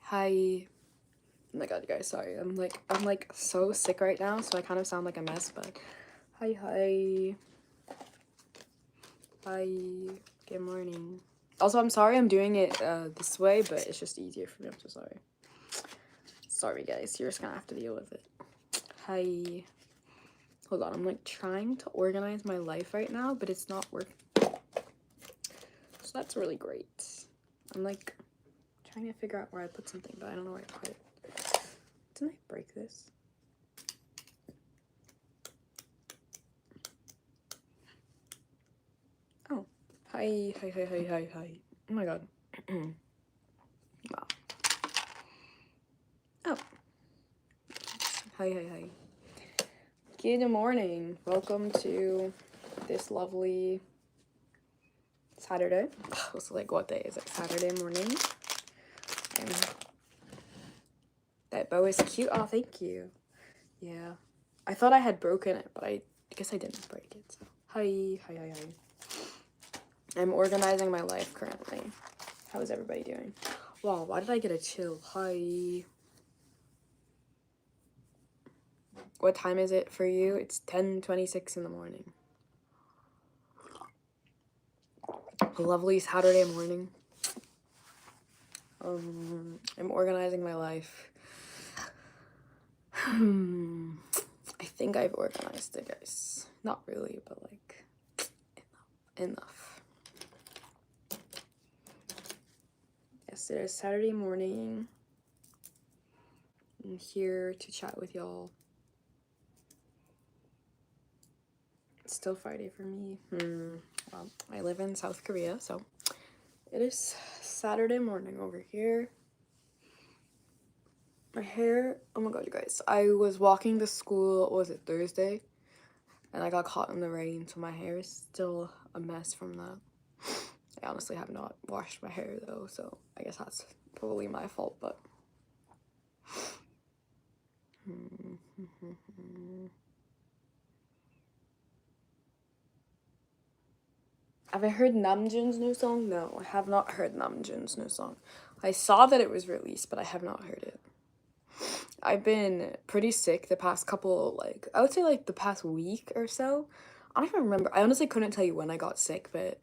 Hi. Oh my god, you guys, sorry. I'm like so sick right now, so I kind of sound like a mess, but hi. Good morning. Also, I'm sorry I'm doing it this way, but it's just easier for me. I'm so sorry. Sorry guys, you're just gonna have to deal with it. Hi. Hold on, I'm like trying to organize my life right now, but it's not working. So that's really great. I'm like trying to figure out where I put something, but I don't know where I put it. Didn't I break this? Oh. Hi. Oh my god. Wow. Oh. Hi. Good morning. Welcome to this lovely Saturday. It's like, what day is it? Saturday morning. And that bow is cute. Oh, thank you. Yeah. I thought I had broken it, but I guess I didn't break it. So. Hi. I'm organizing my life currently. How is everybody doing? Wow, why did I get a chill? Hi. What time is it for you? It's 10:26 in the morning. A lovely Saturday morning. I'm organizing my life. I think I've organized it, guys. Not really, but like enough. Yes, it is Saturday morning. I'm here to chat with y'all. It's still Friday for me. Well, I live in South Korea, so it is Saturday morning over here. My hair, oh my god, you guys. I was walking to school, what was it, Thursday? And I got caught in the rain, so my hair is still a mess from that. I honestly have not washed my hair though, so I guess that's probably my fault, but have I heard Namjoon's new song? No, I have not heard Namjoon's new song. I saw that it was released, but I have not heard it. I've been pretty sick the past couple, like, I would say like the past week or so. I don't even remember. I honestly couldn't tell you when I got sick, but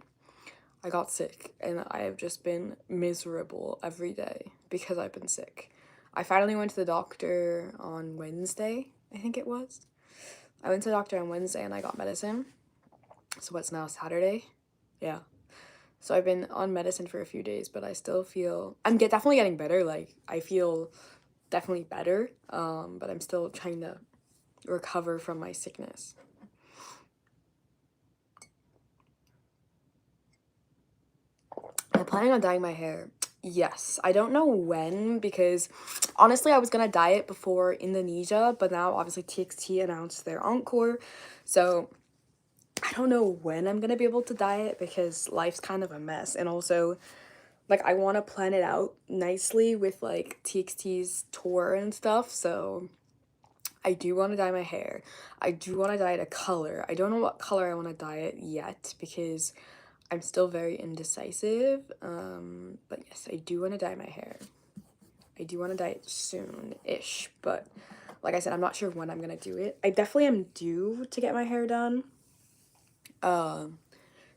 I got sick and I have just been miserable every day because I've been sick. I finally went to the doctor on Wednesday, I think it was. I went to the doctor on Wednesday and I got medicine. So what's now, Saturday? Yeah. So I've been on medicine for a few days, but I still feel definitely getting better. Like I feel definitely better, but I'm still trying to recover from my sickness. I'm planning on dyeing my hair. Yes, I don't know when because honestly I was gonna dye it before Indonesia, but now obviously TXT announced their encore, so I don't know when I'm gonna be able to dye it because life's kind of a mess, and also like I want to plan it out nicely with like TXT's tour and stuff, so I do want to dye my hair. I do want to dye it a color. I don't know what color I want to dye it yet because I'm still very indecisive, but yes, I do want to dye my hair. I do want to dye it soon-ish, but like I said, I'm not sure when I'm gonna do it. I definitely am due to get my hair done,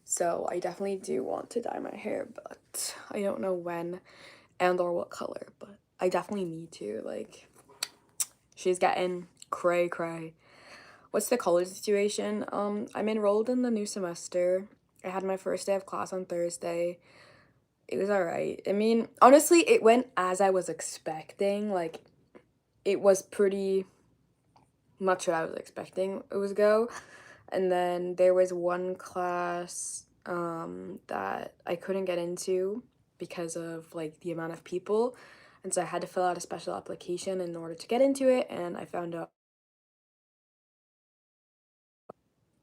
so I definitely do want to dye my hair, but I don't know when and or what color, but I definitely need to. Like, she's getting cray. What's the college situation? I'm enrolled in the new semester. I had my first day of class on Thursday. It was alright. I mean, honestly, it went as I was expecting. Like, it was pretty much what I was expecting it was go. And then there was one class that I couldn't get into because of like the amount of people. And so I had to fill out a special application in order to get into it, and I found out.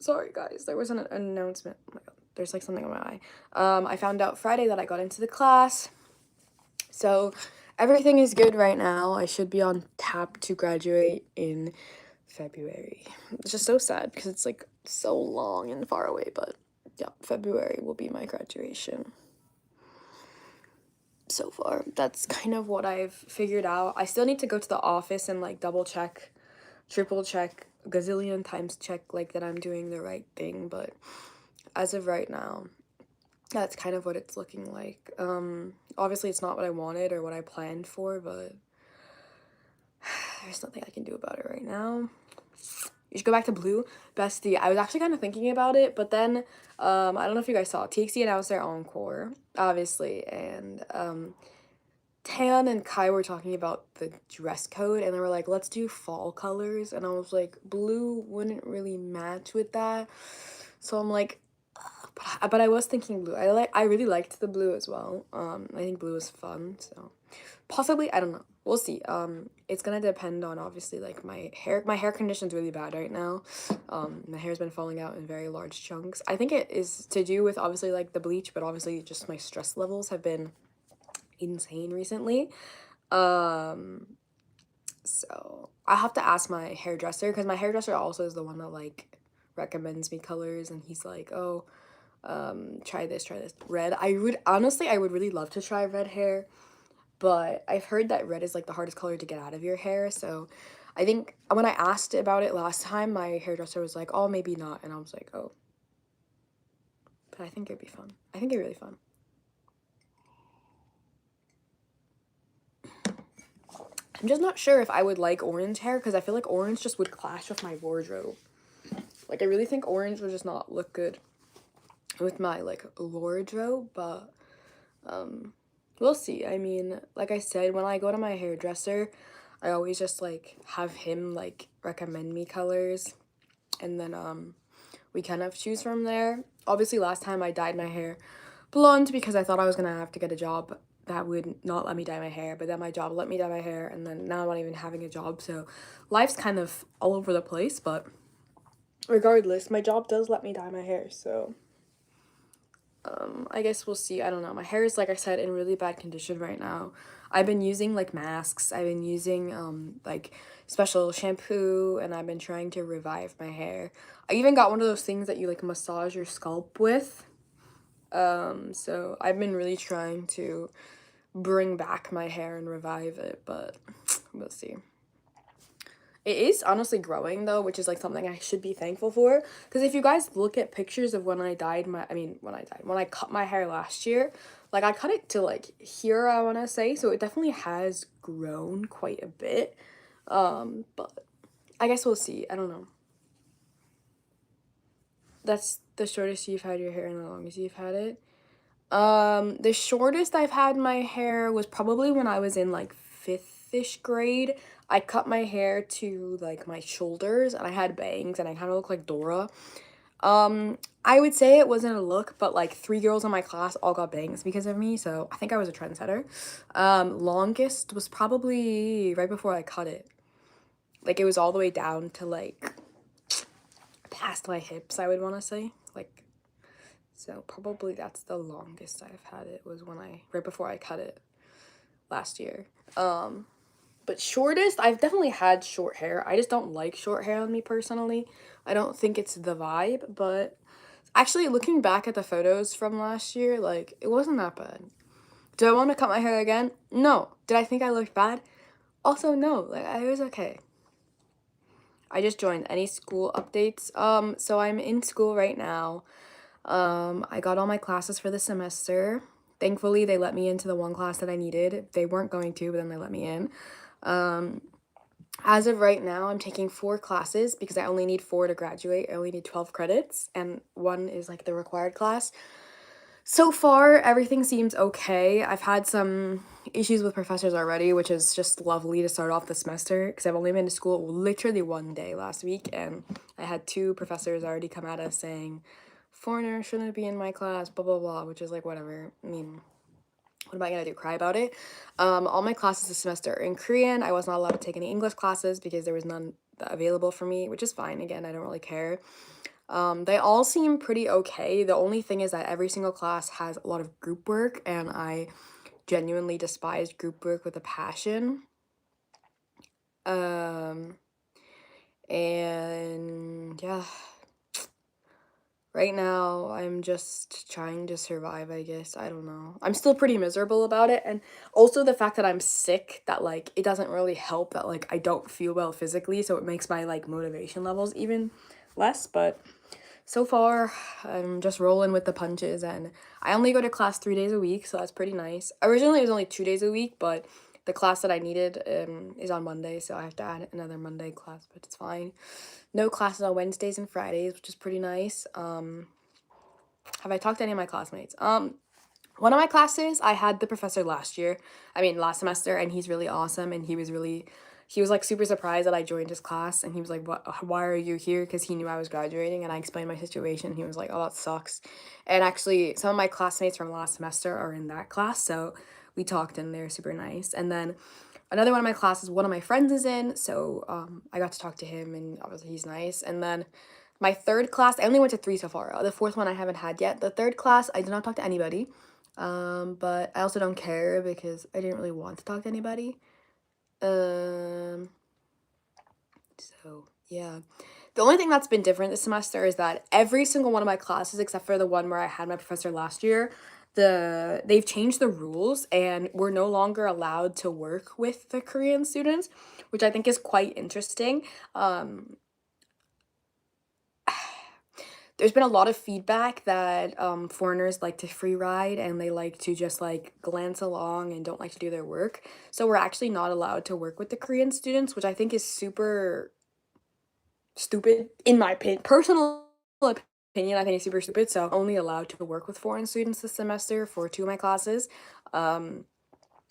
Sorry guys, there was an announcement. Oh my god, there's like something in my eye. I found out Friday that I got into the class. So everything is good right now. I should be on tap to graduate in February. It's just so sad because it's like so long and far away, but yeah, February will be my graduation. so far. That's kind of what I've figured out. I still need to go to the office and like double check, triple check, gazillion times check like that I'm doing the right thing, but as of right now, that's kind of what it's looking like. Obviously it's not what I wanted or what I planned for, but there's nothing I can do about it right now. You should go back to blue. Bestie, I was actually kind of thinking about it, but then, I don't know if you guys saw, TXT announced their encore, obviously, and, Tan and Kai were talking about the dress code, and they were like, let's do fall colors, and I was like, blue wouldn't really match with that, so I'm like, but I was thinking blue. I really liked the blue as well. I think blue is fun, so possibly, I don't know. We'll see. It's gonna depend on obviously like my hair. My hair condition's really bad right now. My hair's been falling out in very large chunks. I think it is to do with obviously like the bleach, but obviously just my stress levels have been insane recently. Um, so I have to ask my hairdresser because my hairdresser also is the one that like recommends me colors, and he's like, oh, try this, red. I would really love to try red hair, but I've heard that red is like the hardest color to get out of your hair. So I think when I asked about it last time, my hairdresser was like, oh, maybe not, and I was like, oh, but I think it'd be fun. I think it'd be really fun. I'm just not sure if I would like orange hair because I feel like orange just would clash with my wardrobe. Like I really think orange would just not look good with my like wardrobe, but we'll see. I mean, like I said, when I go to my hairdresser, I always just like have him like recommend me colors, and then we kind of choose from there. Obviously last time I dyed my hair blonde because I thought I was gonna have to get a job that would not let me dye my hair, but then my job let me dye my hair, and then now I'm not even having a job, so life's kind of all over the place, but regardless, my job does let me dye my hair, so I guess we'll see. I don't know. My hair is, like I said, in really bad condition right now. I've been using like masks. I've been using like special shampoo, and I've been trying to revive my hair. I even got one of those things that you like massage your scalp with. So I've been really trying to bring back my hair and revive it, but we'll see. It is honestly growing though, which is like something I should be thankful for. Because if you guys look at pictures of when when I cut my hair last year, like I cut it to like here, I want to say. So it definitely has grown quite a bit. But I guess we'll see. I don't know. That's the shortest you've had your hair and the longest you've had it. The shortest I've had my hair was probably when I was in like 5th-ish grade. I cut my hair to like my shoulders, and I had bangs, and I kind of looked like Dora. I would say it wasn't a look, but like 3 girls in my class all got bangs because of me, so I think I was a trendsetter. Longest was probably right before I cut it. Like it was all the way down to like past my hips, I would want to say. Like, so probably that's the longest I've had it, was when right before I cut it last year. But shortest, I've definitely had short hair. I just don't like short hair on me personally. I don't think it's the vibe, but actually looking back at the photos from last year, like it wasn't that bad. Do I want to cut my hair again? No. Did I think I looked bad? Also no. Like I was okay. I just joined. Any school updates? So I'm in school right now. I got all my classes for the semester. Thankfully, they let me into the one class that I needed. They weren't going to, but then they let me in. As of right now, I'm taking 4 classes because I only need 4 to graduate. I only need 12 credits, and 1 is like the required class. So far, everything seems okay. I've had some issues with professors already, which is just lovely to start off the semester because I've only been to school literally 1 day last week, and I had 2 professors already come at us saying, foreigner shouldn't be in my class, blah, blah, blah, which is like, whatever. I mean, what am I gonna do, cry about it? All my classes this semester are in Korean. I was not allowed to take any English classes because there was none available for me, which is fine. Again, I don't really care. They all seem pretty okay. The only thing is that every single class has a lot of group work, and I genuinely despise group work with a passion. And yeah, Right now, I'm just trying to survive, I guess. I don't know. I'm still pretty miserable about it. And also the fact that I'm sick, that like it doesn't really help that like I don't feel well physically, so it makes my like motivation levels even less. But so far, I'm just rolling with the punches, and I only go to class 3 days a week, so that's pretty nice. Originally, it was only 2 days a week, but the class that I needed is on Monday, so I have to add another Monday class, but it's fine. No classes on Wednesdays and Fridays, which is pretty nice. Have I talked to any of my classmates? One of my classes, I had the professor last semester, and he's really awesome, and he was like super surprised that I joined his class, and he was like, why are you here? Because he knew I was graduating, and I explained my situation. He was like, oh, that sucks. And actually, some of my classmates from last semester are in that class, so we talked, and they're super nice. And then another one of my classes, one of my friends is in, so I got to talk to him, and obviously he's nice. And then my third class, I only went to 3 so far. The fourth one I haven't had yet. The third class, I did not talk to anybody. But I also don't care because I didn't really want to talk to anybody. Um, so yeah. The only thing that's been different this semester is that every single one of my classes, except for the one where I had my professor last year, they've changed the rules and we're no longer allowed to work with the Korean students, which I think is quite interesting. Um, there's been a lot of feedback that foreigners like to free ride and they like to just like glance along and don't like to do their work. So we're actually not allowed to work with the Korean students, which I think is super stupid in my personal opinion. I think it's super stupid. So I'm only allowed to work with foreign students this semester for 2 of my classes. Um,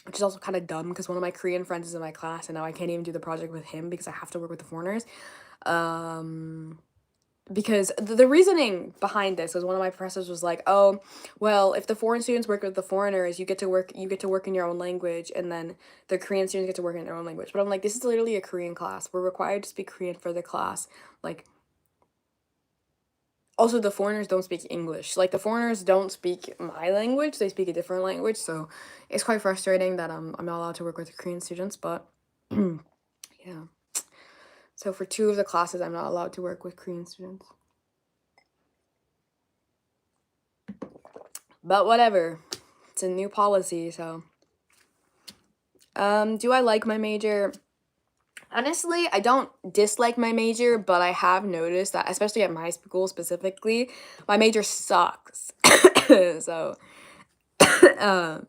which is also kind of dumb because one of my Korean friends is in my class and now I can't even do the project with him because I have to work with the foreigners. Um, because the reasoning behind this was one of my professors was like, oh, well, if the foreign students work with the foreigners, you get to work in your own language, and then the Korean students get to work in their own language. But I'm like, this is literally a Korean class. We're required to speak Korean for the class. Like, also the foreigners don't speak English. Like the foreigners don't speak my language, they speak a different language. So it's quite frustrating that I'm not allowed to work with the Korean students, but yeah. So for 2 of the classes I'm not allowed to work with Korean students. But whatever. It's a new policy, so. Do I like my major? Honestly, I don't dislike my major, but I have noticed that, especially at my school specifically, my major sucks. So, um,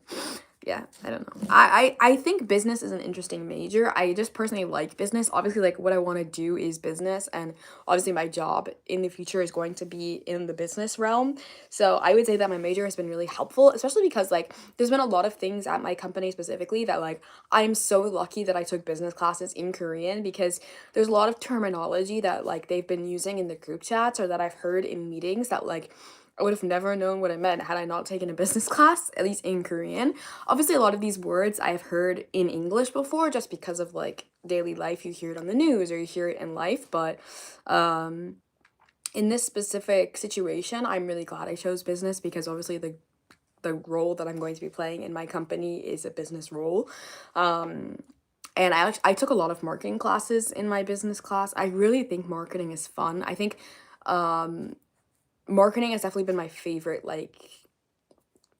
yeah, I don't know. I think business is an interesting major. I just personally like business. Obviously, like what I want to do is business, and obviously my job in the future is going to be in the business realm. So I would say that my major has been really helpful, especially because like there's been a lot of things at my company specifically that like I'm so lucky that I took business classes in Korean because there's a lot of terminology that like they've been using in the group chats or that I've heard in meetings that like I would have never known what it meant had I not taken a business class, at least in Korean. Obviously, a lot of these words I've heard in English before just because of like daily life. You hear it on the news or you hear it in life. But in this specific situation, I'm really glad I chose business because obviously the role that I'm going to be playing in my company is a business role. And I took a lot of marketing classes in my business class. I really think marketing is fun. I think marketing has definitely been my favorite like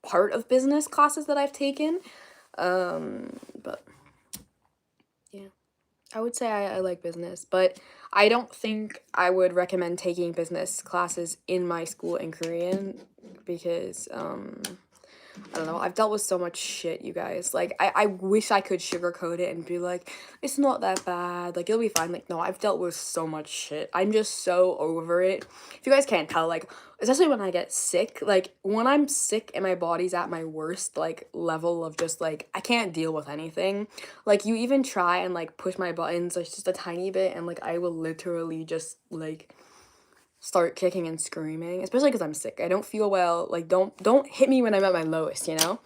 part of business classes that I've taken. But yeah, I would say I like business, but I don't think I would recommend taking business classes in my school in Korean because I don't know. I've dealt with so much shit, you guys. Like, I wish I could sugarcoat it and be like, it's not that bad. Like, it'll be fine. Like, no, I've dealt with so much shit. I'm just so over it. If you guys can't tell, like, especially when I get sick, like, when I'm sick and my body's at my worst, like, level of just, like, I can't deal with anything. Like, you even try and, like, push my buttons, like, just a tiny bit, and, like, I will literally just, like, start kicking and screaming, especially because I'm sick. I don't feel well. Like, don't hit me when I'm at my lowest, you know?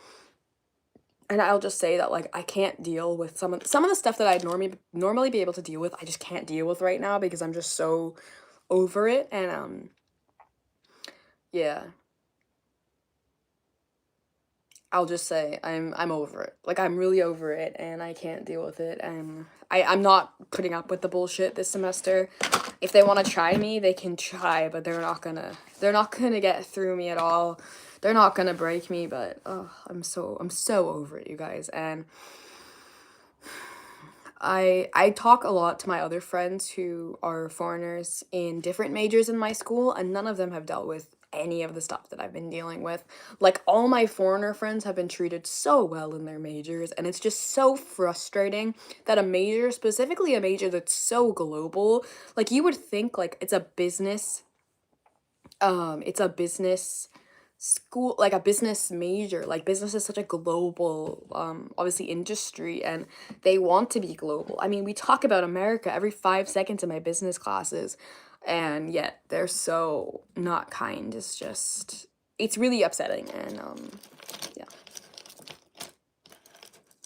And I'll just say that like I can't deal with some of the stuff that I'd normally be able to deal with. I just can't deal with right now because I'm just so over it. And yeah. I'll just say I'm over it. Like, I'm really over it, and I can't deal with it, and I'm not putting up with the bullshit this semester. If they want to try me, they can try, but they're not gonna get through me at all. They're not gonna break me, but oh, I'm so over it, you guys. And I talk a lot to my other friends who are foreigners in different majors in my school, and none of them have dealt with any of the stuff that I've been dealing with. Like, all my foreigner friends have been treated so well in their majors, and it's just so frustrating that a major, specifically a major that's so global, like, you would think like it's a business school, like a business major. Like, business is such a global obviously industry, and they want to be global. I mean, we talk about America every 5 seconds in my business classes, and yet they're so not kind. It's really upsetting. And yeah.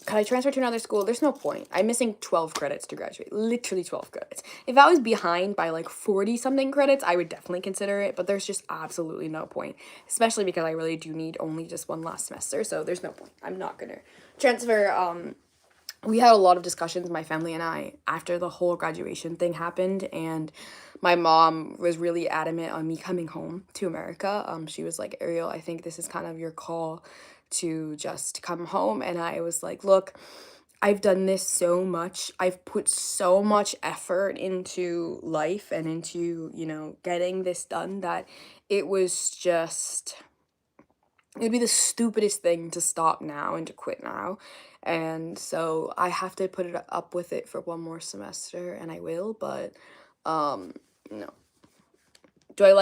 Could I transfer to another school? There's no point. I'm missing 12 credits to graduate. Literally 12 credits. If I was behind by like 40 something credits, I would definitely consider it, but there's just absolutely no point. Especially because I really do need only just one last semester, so there's no point. I'm not gonna transfer. We had a lot of discussions, my family and I, after the whole graduation thing happened, and my mom was really adamant on me coming home to America. She was like, Ariel, I think this is kind of your call to just come home. And I was like, look, I've done this so much. I've put so much effort into life and into, getting this done, that it was just, it'd be the stupidest thing to stop now and to quit now. And so I have to put it up with it for one more semester, and I will, but no. Did I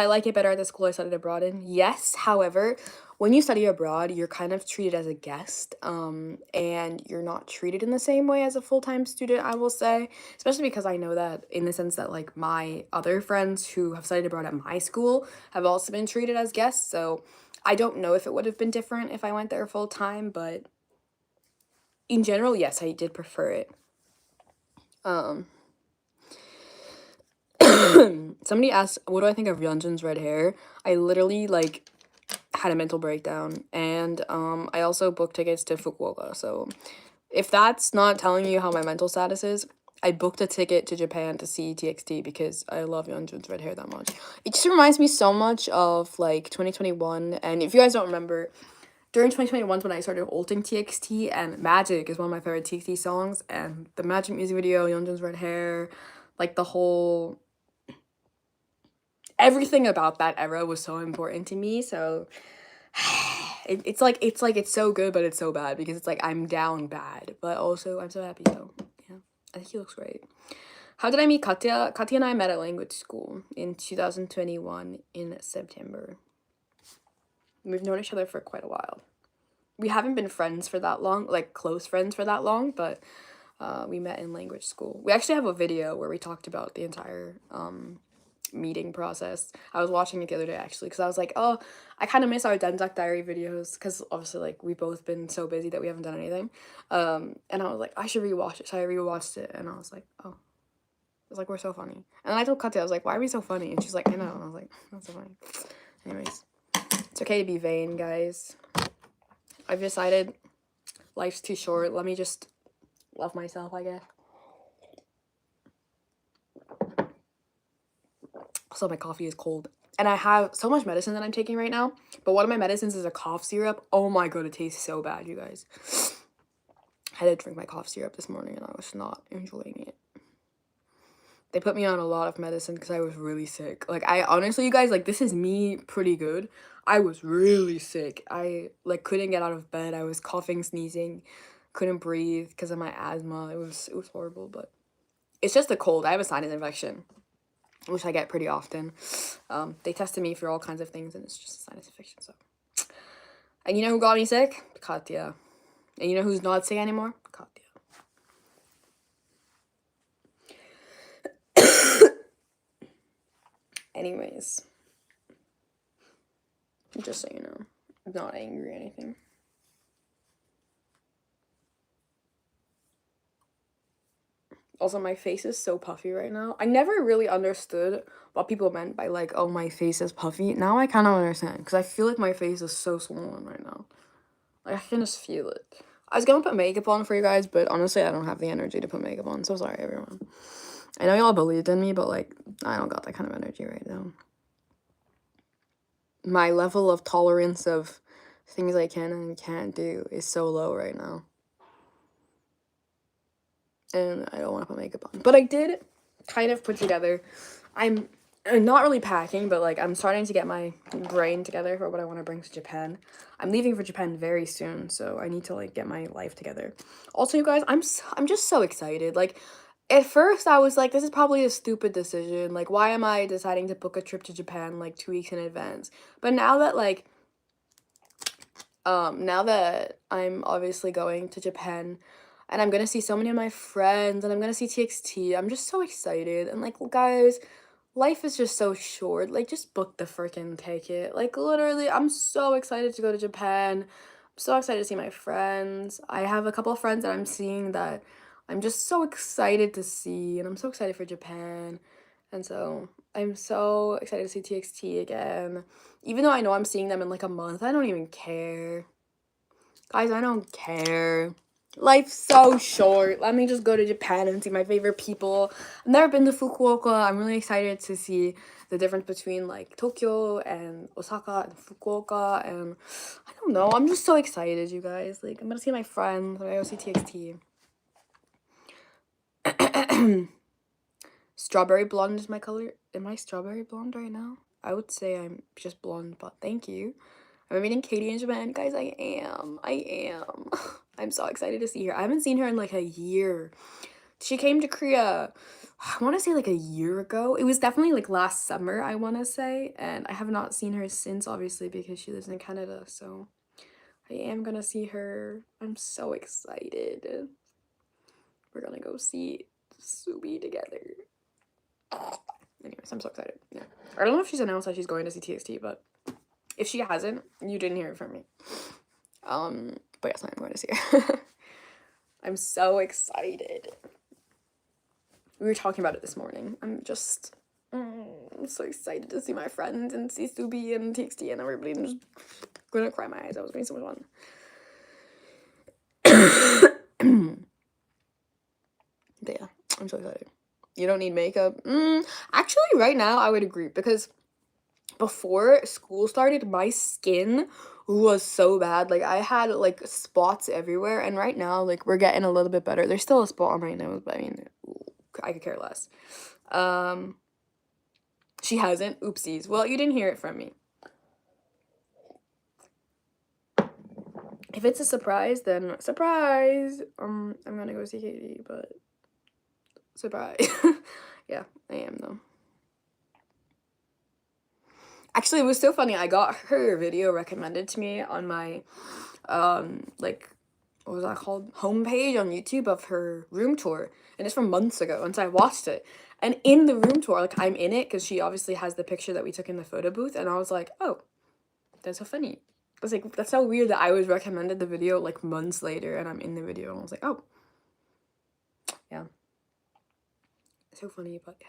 like it better at the school I studied abroad in? Yes. However, when you study abroad, you're kind of treated as a guest, and you're not treated in the same way as a full-time student, I will say. Especially because I know that, in the sense that, like, my other friends who have studied abroad at my school have also been treated as guests, so I don't know if it would have been different if I went there full-time, but in general, yes, I did prefer it. Somebody asked, what do I think of Yeonjun's red hair? I literally, like, had a mental breakdown, and I also booked tickets to Fukuoka, so if that's not telling you how my mental status is, I booked a ticket to Japan to see TXT because I love Yeonjun's red hair that much. It just reminds me so much of, like, 2021, and if you guys don't remember, during 2021 when I started ulting TXT, and Magic is one of my favorite TXT songs, and the Magic music video, Yeonjun's red hair, like, the whole, everything about that era was so important to me, so it's so good, but it's so bad, because it's like I'm down bad, but also I'm so happy, so yeah. I think he looks great. How did I meet Katya? Katya and I met at language school in 2021 in September. We've known each other for quite a while. We haven't been friends for that long, like close friends for that long, but we met in language school. We actually have a video where we talked about the entire meeting process. I was watching it the other day, actually, because I was like, oh, I kind of miss our Denzak Diary videos, because obviously, like, we've both been so busy that we haven't done anything. And I was like, I should rewatch it. So I rewatched it, and I was like, oh. I was like, we're so funny. And then I told Katya, I was like, why are we so funny? And she's like, I know. And I was like, that's so funny. Anyways, it's okay to be vain, guys. I've decided life's too short. Let me just love myself, I guess. Also, my coffee is cold. And I have so much medicine that I'm taking right now. But one of my medicines is a cough syrup. Oh my god, it tastes so bad, you guys. I had to drink my cough syrup this morning, and I was not enjoying it. They put me on a lot of medicine because I was really sick. Like, I honestly, you guys, like, this is me pretty good. I was really sick. I, like, couldn't get out of bed. I was coughing, sneezing, couldn't breathe because of my asthma. It was horrible, but it's just a cold. I have a sinus infection, which I get pretty often. They tested me for all kinds of things, and it's just a sinus infection, so. And you know who got me sick? Katya. And you know who's not sick anymore? Katya. Anyways. Just so you know. I'm not angry or anything. Also, my face is so puffy right now. I never really understood what people meant by, like, oh, my face is puffy. Now I kind of understand, because I feel like my face is so swollen right now. Like, I can just feel it. I was gonna put makeup on for you guys, but honestly, I don't have the energy to put makeup on. So sorry, everyone. I know y'all believed in me, but like, I don't got that kind of energy right now. My level of tolerance of things I can and can't do is so low right now. And I don't want to put makeup on. But I did kind of put together, I'm not really packing, but like I'm starting to get my brain together for what I want to bring to Japan. I'm leaving for Japan very soon, so I need to like get my life together. Also, you guys, I'm just so excited. Like at first I was like, this is probably a stupid decision. Like, why am I deciding to book a trip to Japan like 2 weeks in advance? But now that like now that I'm obviously going to Japan and I'm gonna see so many of my friends and I'm gonna see TXT, I'm just so excited. And like, guys, life is just so short. Like, just book the freaking ticket. Like, literally, I'm so excited to go to Japan. I'm so excited to see my friends. I have a couple of friends that I'm seeing that I'm just so excited to see, and I'm so excited for Japan. And so I'm so excited to see TXT again. Even though I know I'm seeing them in like a month, I don't even care. Guys, I don't care. Life's so short. Let me just go to Japan and see my favorite people. I've never been to Fukuoka. I'm really excited to see the difference between like Tokyo and Osaka and Fukuoka, and I don't know. I'm just so excited, you guys. Like, I'm gonna see my friends. I'm gonna go see TXT. Strawberry blonde is my color. Am I strawberry blonde right now? I would say I'm just blonde, but thank you. I'm meeting Katie in Japan. Guys, I am. I'm so excited to see her. I haven't seen her in like a year. She came to Korea, I want to say like a year ago. It was definitely like last summer, I want to say. And I have not seen her since, obviously, because she lives in Canada. So I am going to see her. I'm so excited. We're going to go see Subi together. Anyways, I'm so excited. Yeah. I don't know if she's announced that she's going to see TXT, but if she hasn't, you didn't hear it from me. But yes, I'm going to see her. I'm so excited. We were talking about it this morning. I'm so excited to see my friends and see Subi and TXT and everybody. I'm just gonna cry my eyes out. It was gonna be so much fun. But yeah, I'm so excited. You don't need makeup. Actually, right now I would agree, because before school started, my skin was so bad. Like, I had like spots everywhere, and right now like we're getting a little bit better. There's still a spot on my nose, but I mean, I could care less. She hasn't. Oopsies. Well, you didn't hear it from me. If it's a surprise, then surprise. I'm gonna go see Katie, but surprise. Yeah, I am though. Actually, it was so funny. I got her video recommended to me on my, like, what was that called? Homepage on YouTube of her room tour. And it's from months ago. And so I watched it. And in the room tour, like, I'm in it because she obviously has the picture that we took in the photo booth. And I was like, oh, that's so funny. I was like, that's so weird that I was recommended the video like months later and I'm in the video. And I was like, oh. Yeah. So funny, but yeah.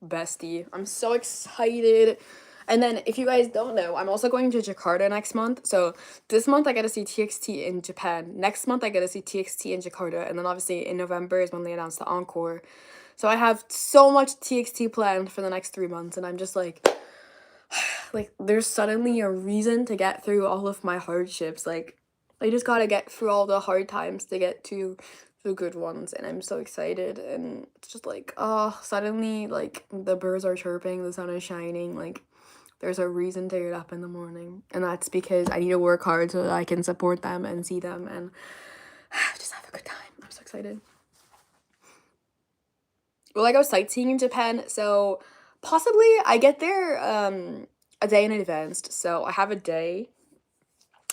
Bestie. I'm so excited. And then, if you guys don't know, I'm also going to Jakarta next month. So, this month I get to see TXT in Japan. Next month I get to see TXT in Jakarta. And then, obviously, in November is when they announce the encore. So, I have so much TXT planned for the next 3 months. And I'm just like, there's suddenly a reason to get through all of my hardships. Like, I just gotta get through all the hard times to get to the good ones, and I'm so excited. And it's just like, oh, suddenly like the birds are chirping, the sun is shining, like there's a reason to get up in the morning, and that's because I need to work hard so that I can support them and see them and just have a good time. I'm so excited. Well, I go sightseeing in Japan, so possibly I get there a day in advance. So I have a day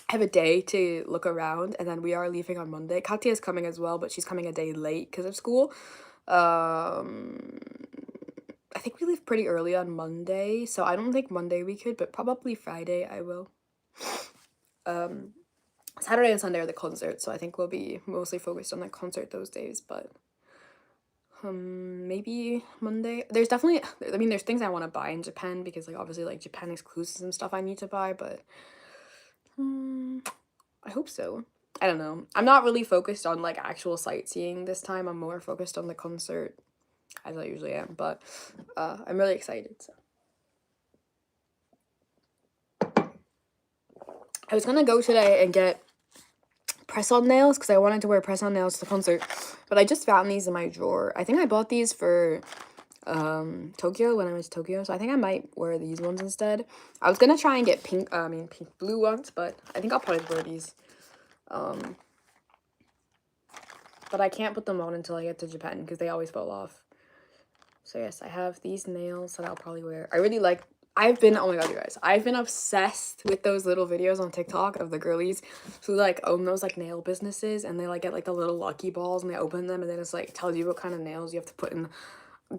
to look around, and then we are leaving on Monday. Katya is coming as well, but she's coming a day late because of school. I think we leave pretty early on Monday, so I don't think Monday we could, but probably Friday I will. Saturday and Sunday are the concert, so I think we'll be mostly focused on the concert those days, but maybe Monday. There's definitely, I mean, there's things I want to buy in Japan because, like, obviously, like, Japan exclusives and stuff I need to buy, but I hope so. I don't know. I'm not really focused on like actual sightseeing this time. I'm more focused on the concert as I usually am, but I'm really excited. So. I was gonna go today and get press-on nails because I wanted to wear press-on nails to the concert, but I just found these in my drawer. I think I bought these for Tokyo when I went to Tokyo, so I think I might wear these ones instead. I was gonna try and get pink blue ones, but I think I'll probably wear these. But I can't put them on until I get to Japan because they always fall off. So yes, I have these nails that I'll probably wear. I really like, oh my god, you guys, I've been obsessed with those little videos on TikTok of the girlies who like own those like nail businesses, and they like get like the little lucky balls and they open them and then it's like tells you what kind of nails you have to put in.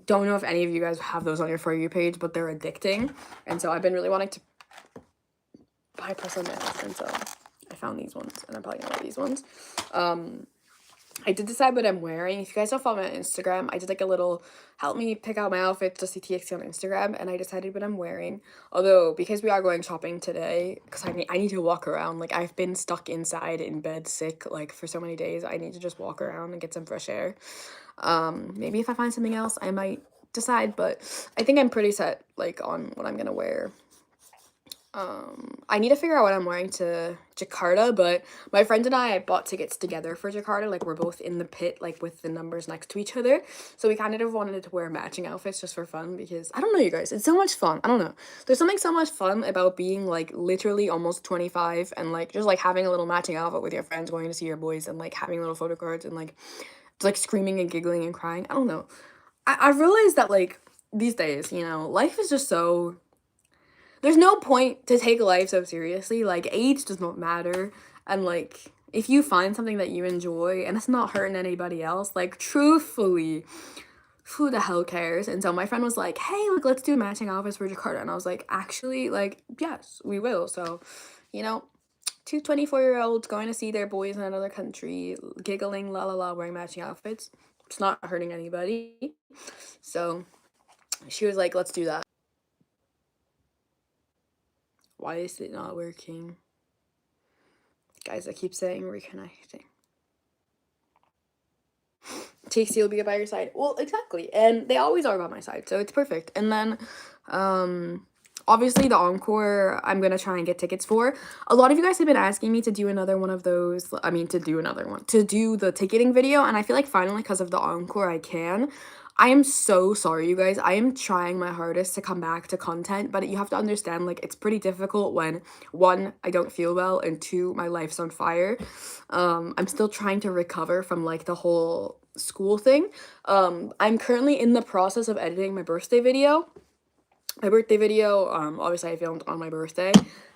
Don't know if any of you guys have those on your For You page, but they're addicting. And so I've been really wanting to buy press-on nails, and so I found these ones and I'm probably gonna wear these ones. I did decide what I'm wearing. If you guys don't follow me on Instagram, I did like a little help me pick out my outfit, just TXT on Instagram, and I decided what I'm wearing. Although, because we are going shopping today, because I need to walk around. Like, I've been stuck inside in bed sick, like, for so many days. I need to just walk around and get some fresh air. Maybe if I find something else, I might decide, but I think I'm pretty set, like, on what I'm gonna wear. I need to figure out what I'm wearing to Jakarta, but my friend and I bought tickets together for Jakarta. Like, we're both in the pit, like, with the numbers next to each other. So we kind of wanted to wear matching outfits just for fun because, I don't know, you guys, it's so much fun. I don't know. There's something so much fun about being, like, literally almost 25 and, like, just, like, having a little matching outfit with your friends, going to see your boys, and, like, having little photo cards and, like, just, like, screaming and giggling and crying. I don't know. I've realized that, like, these days, you know, life is just so... There's no point to take life so seriously. Like, age does not matter. And, like, if you find something that you enjoy and it's not hurting anybody else, like, truthfully, who the hell cares? And so my friend was like, hey, like, let's do matching outfits for Jakarta. And I was like, actually, like, yes, we will. So, you know, two 24-year-olds going to see their boys in another country, giggling, la la la, wearing matching outfits. It's not hurting anybody. So she was like, let's do that. Why is it not working? Guys, I keep saying reconnecting. TXT will be by your side. Well, exactly. And they always are by my side, so it's perfect. And then, obviously the Encore, I'm gonna try and get tickets for. A lot of you guys have been asking me to do another one of those. To do the ticketing video, and I feel like finally, because of the Encore, I can. I am so sorry, you guys. I am trying my hardest to come back to content, but you have to understand, like, it's pretty difficult when, one, I don't feel well, and two, my life's on fire. I'm still trying to recover from, like, the whole school thing. I'm currently in the process of editing my birthday video. Obviously I filmed on my birthday.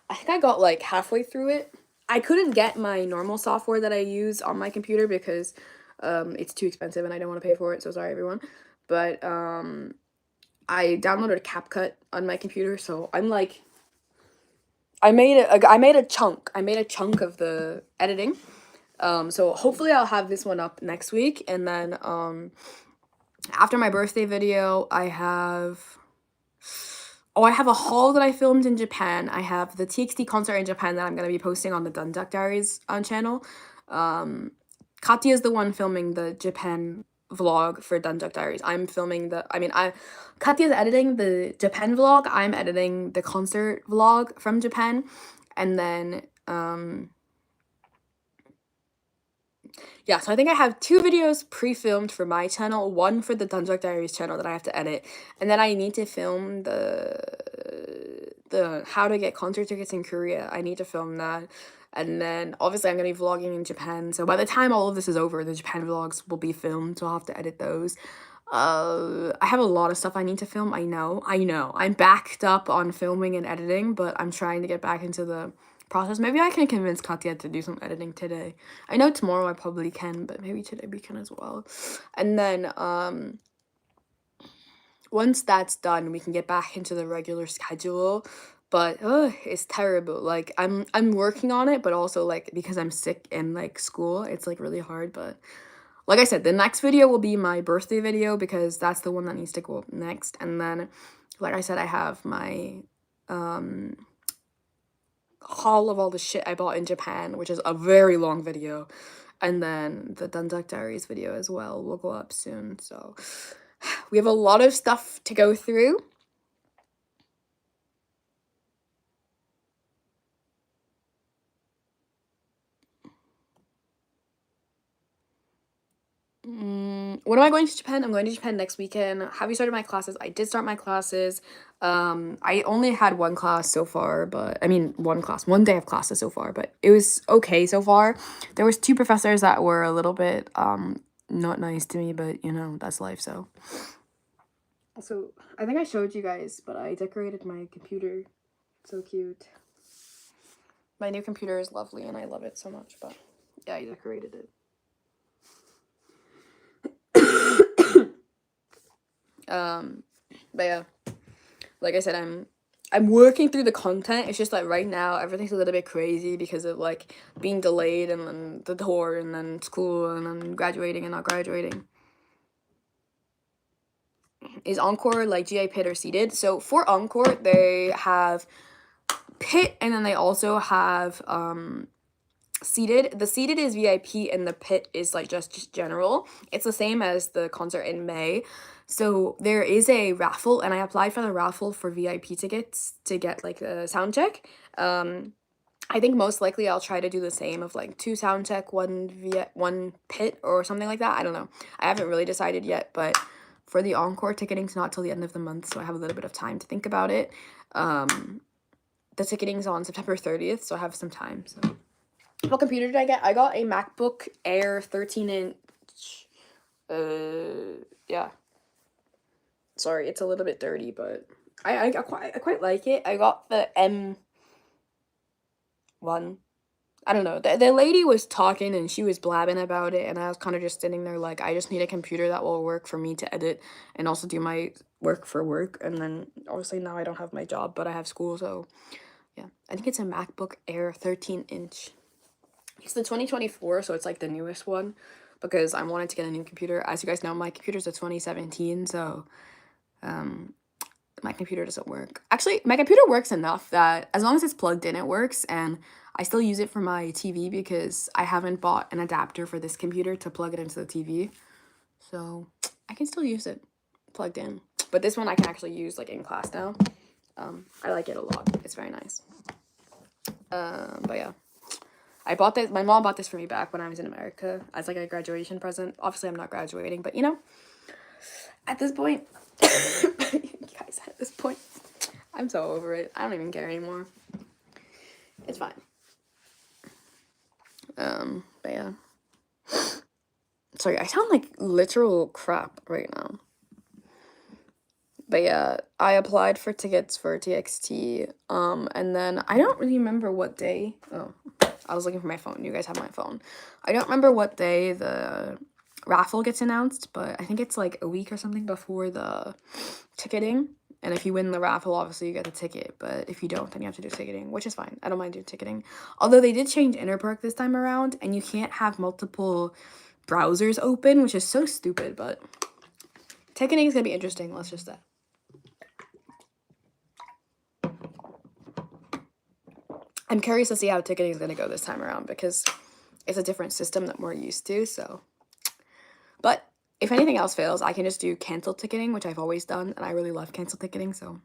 I think I got, like, halfway through it. I couldn't get my normal software that I use on my computer because it's too expensive and I don't want to pay for it, so sorry, everyone. But I downloaded CapCut on my computer, so I'm like, I made a chunk of the editing. So hopefully I'll have this one up next week, and then after my birthday video, I have a haul that I filmed in Japan. I have the TXT concert in Japan that I'm going to be posting on the Dunduck Diaries channel. Katya is the one filming the Japan vlog for Dunduck Diaries. I'm filming Katya's editing the Japan vlog. I'm editing the concert vlog from Japan. And then, yeah, so I think I have 2 videos pre-filmed for my channel, one for the Dunduck Diaries channel that I have to edit, and then I need to film the how to get concert tickets in Korea. I need to film that. And then, obviously, I'm going to be vlogging in Japan, so by the time all of this is over, the Japan vlogs will be filmed, so I'll have to edit those. I have a lot of stuff I need to film, I know. I'm backed up on filming and editing, but I'm trying to get back into the process. Maybe I can convince Katya to do some editing today. I know tomorrow I probably can, but maybe today we can as well. And then, once that's done, we can get back into the regular schedule. But it's terrible. Like, I'm working on it, but also, like, because I'm sick in, like, school, it's, like, really hard. But like I said, the next video will be my birthday video because that's the one that needs to go up next. And then, like I said, I have my haul of all the shit I bought in Japan, which is a very long video. And then the Dundalk Diaries video as well will go up soon. So we have a lot of stuff to go through. When am I going to Japan? I'm going to Japan next weekend. Have you started my classes? I did start my classes. I only had one class so far, but I mean one day of classes so far, but it was okay so far. There was two professors that were a little bit not nice to me, but you know, that's life. So I think I showed you guys, but I decorated my computer. So cute. My new computer is lovely and I love it so much, but yeah, I decorated it. But yeah, like I said, I'm working through the content. It's just like right now everything's a little bit crazy because of like being delayed and then the tour and then school and then graduating and not graduating. Is Encore like GI Pit or seated? So for Encore they have Pit and then they also have seated. The seated is VIP and the Pit is like just general. It's the same as the concert in May. So there is a raffle and I applied for the raffle for VIP tickets to get like a sound check. I think most likely I'll try to do the same of like 2 sound check, 1 Pit or something like that. I don't know. I haven't really decided yet, but for the Encore ticketing's not till the end of the month, so I have a little bit of time to think about it. The ticketing's on September 30th, so I have some time. So what computer did I get? I got a MacBook Air 13-inch. Yeah. Sorry, it's a little bit dirty, but I quite like it. I got the M1. I don't know. The lady was talking and she was blabbing about it, and I was kind of just sitting there like, I just need a computer that will work for me to edit and also do my work for work. And then obviously now I don't have my job, but I have school, so yeah. I think it's a MacBook Air 13-inch. It's the 2024, so it's like the newest one because I wanted to get a new computer. As you guys know, my computer's a 2017, so my computer doesn't work. Actually, my computer works enough that as long as it's plugged in, it works, and I still use it for my TV because I haven't bought an adapter for this computer to plug it into the TV. So I can still use it plugged in. But this one I can actually use like in class now. I like it a lot. It's very nice. But yeah. I bought this, my mom bought this for me back when I was in America as like a graduation present. Obviously I'm not graduating, but you know, at this point, guys, at this point, I'm so over it. I don't even care anymore. It's fine. But yeah. Sorry, I sound like literal crap right now. But yeah, I applied for tickets for TXT, and then I don't really remember what day. Oh, I was looking for my phone. You guys have my phone. I don't remember what day the raffle gets announced, but I think it's like a week or something before the ticketing. And if you win the raffle, obviously you get the ticket. But if you don't, then you have to do ticketing, which is fine. I don't mind doing ticketing. Although they did change Interpark this time around, and you can't have multiple browsers open, which is so stupid. But ticketing is going to be interesting. Let's just say. I'm curious to see how ticketing is going to go this time around because it's a different system that we're used to, so. But if anything else fails, I can just do cancel ticketing, which I've always done, and I really love cancel ticketing, so.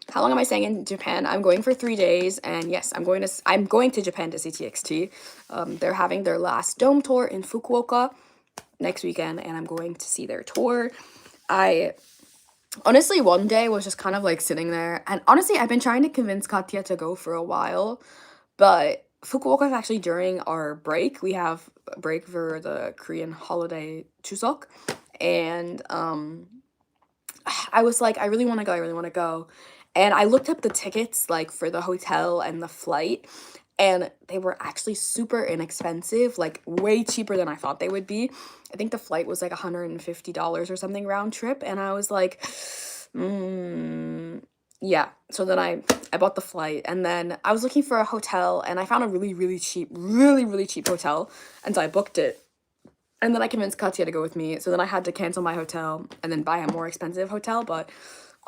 How long am I staying in Japan? I'm going for 3 days, and yes, I'm going to Japan to see TXT. They're having their last dome tour in Fukuoka next weekend, and I'm going to see their tour. Honestly, one day was just kind of like sitting there, and honestly, I've been trying to convince Katya to go for a while, but Fukuoka is actually during our break. We have a break for the Korean holiday Chuseok, and I was like, I really want to go, and I looked up the tickets like for the hotel and the flight, and they were actually super inexpensive, like way cheaper than I thought they would be. I think the flight was like $150 or something round trip, and I was like, yeah. So then I bought the flight, and then I was looking for a hotel, and I found a really cheap hotel, and so I booked it. And then I convinced Katya to go with me, so then I had to cancel my hotel and then buy a more expensive hotel, but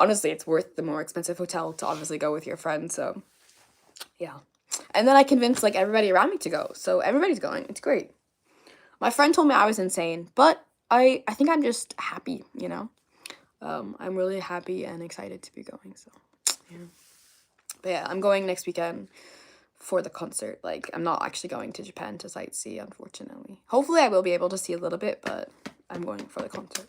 honestly, it's worth the more expensive hotel to obviously go with your friend, so Yeah. And then I convinced like everybody around me to go. So everybody's going. It's great. My friend told me I was insane, but I think I'm just happy, you know? I'm really happy and excited to be going. So, yeah. But yeah, I'm going next weekend for the concert. Like, I'm not actually going to Japan to sightsee, unfortunately. Hopefully, I will be able to see a little bit, but I'm going for the concert.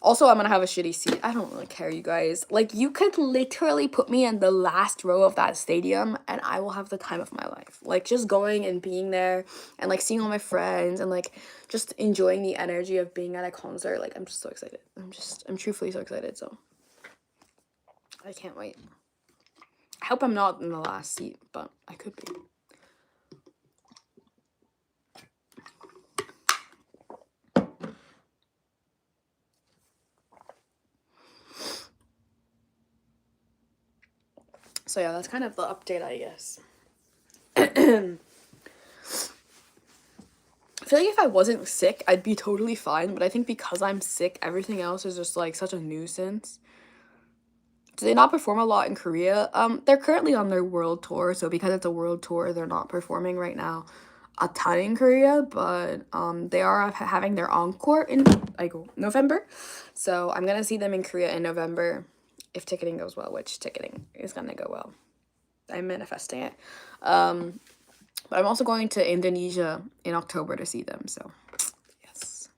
Also, I'm gonna have a shitty seat. I don't really care, you guys. Like, you could literally put me in the last row of that stadium and I will have the time of my life. Like, just going and being there and, like, seeing all my friends and, like, just enjoying the energy of being at a concert. Like, I'm just so excited. I'm truthfully so excited, so I can't wait. I hope I'm not in the last seat, but I could be. So yeah, that's kind of the update, I guess. I feel like if I wasn't sick, I'd be totally fine, but I think because I'm sick, everything else is just like such a nuisance. Do they not perform a lot in Korea? They're currently on their world tour, so because it's a world tour, they're not performing right now a ton in Korea, but they are having their encore in like November. So I'm gonna see them in Korea in November if ticketing goes well, which ticketing is gonna go well. I'm manifesting it. But I'm also going to Indonesia in October to see them, so yes.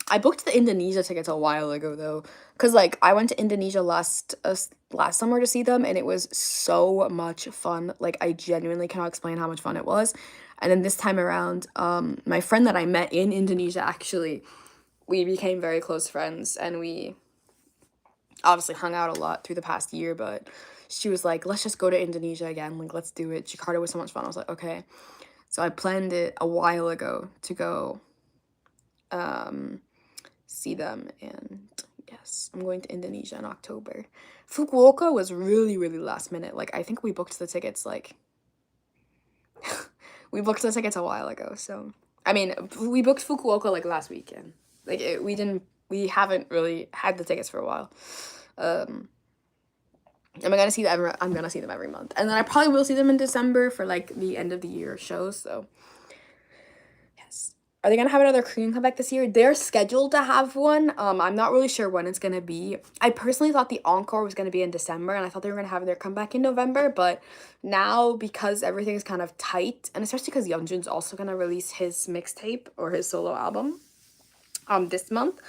I booked the Indonesia tickets a while ago though, cause like I went to Indonesia last summer to see them, and it was so much fun. Like I genuinely cannot explain how much fun it was. And then this time around, my friend that I met in Indonesia actually, we became very close friends, and we obviously hung out a lot through the past year. But she was like, "Let's just go to Indonesia again. Like let's do it." Jakarta was so much fun. I was like, "Okay." So I planned it a while ago to go see them, and yes, I'm going to Indonesia in October. Fukuoka was really, really last minute. Like I think we booked the tickets like we booked the tickets a while ago. So I mean, we booked Fukuoka like last weekend. Like we haven't really had the tickets for a while. I'm gonna see them. I'm gonna see them every month, and then I probably will see them in December for like the end of the year shows. So yes. Are they gonna have another Korean comeback this year? They're scheduled to have one. I'm not really sure when it's gonna be. I personally thought the encore was gonna be in December, and I thought they were gonna have their comeback in November. But now, because everything's kind of tight, and especially because Yeonjun's also gonna release his mixtape or his solo album, this month,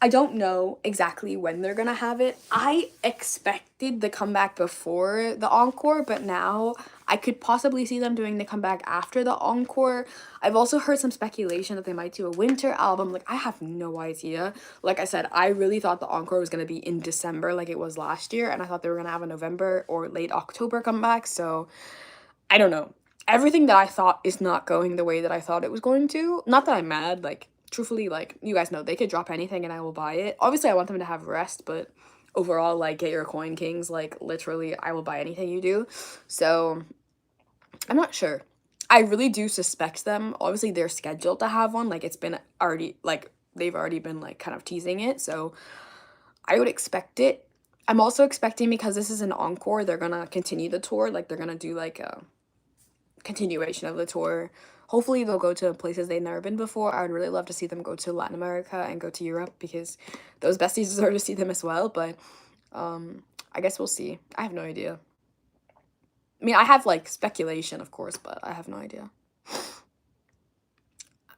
I don't know exactly when they're gonna have it. I expected the comeback before the encore, but now I could possibly see them doing the comeback after the encore. I've also heard some speculation that they might do a winter album. Like, I have no idea. Like I said, I really thought the encore was gonna be in December like it was last year, and I thought they were gonna have a November or late October comeback, so I don't know. Everything that I thought is not going the way that I thought it was going to. Not that I'm mad, like, truthfully, like, you guys know, they could drop anything and I will buy it. Obviously, I want them to have rest, but overall, like, get your coin, kings. Like, literally, I will buy anything you do. So, I'm not sure. I really do suspect them. Obviously, they're scheduled to have one. Like, it's been already, like, they've already been, like, kind of teasing it. So, I would expect it. I'm also expecting, because this is an encore, they're gonna continue the tour. Like, they're gonna do, like, a continuation of the tour. Hopefully they'll go to places they've never been before. I would really love to see them go to Latin America and go to Europe, because those besties deserve to see them as well. But I guess we'll see. I have no idea. I mean, I have like speculation, of course, but I have no idea.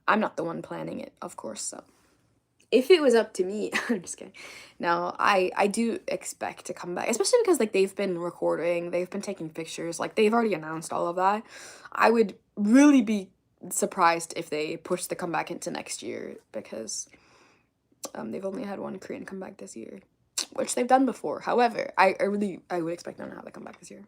I'm not the one planning it, of course, so if it was up to me, I'm just kidding. No, I do expect to come back, especially because like they've been recording, they've been taking pictures, like they've already announced all of that. I would really be surprised if they push the comeback into next year, because they've only had one Korean comeback this year, which they've done before. However, I would expect them to have the comeback this year.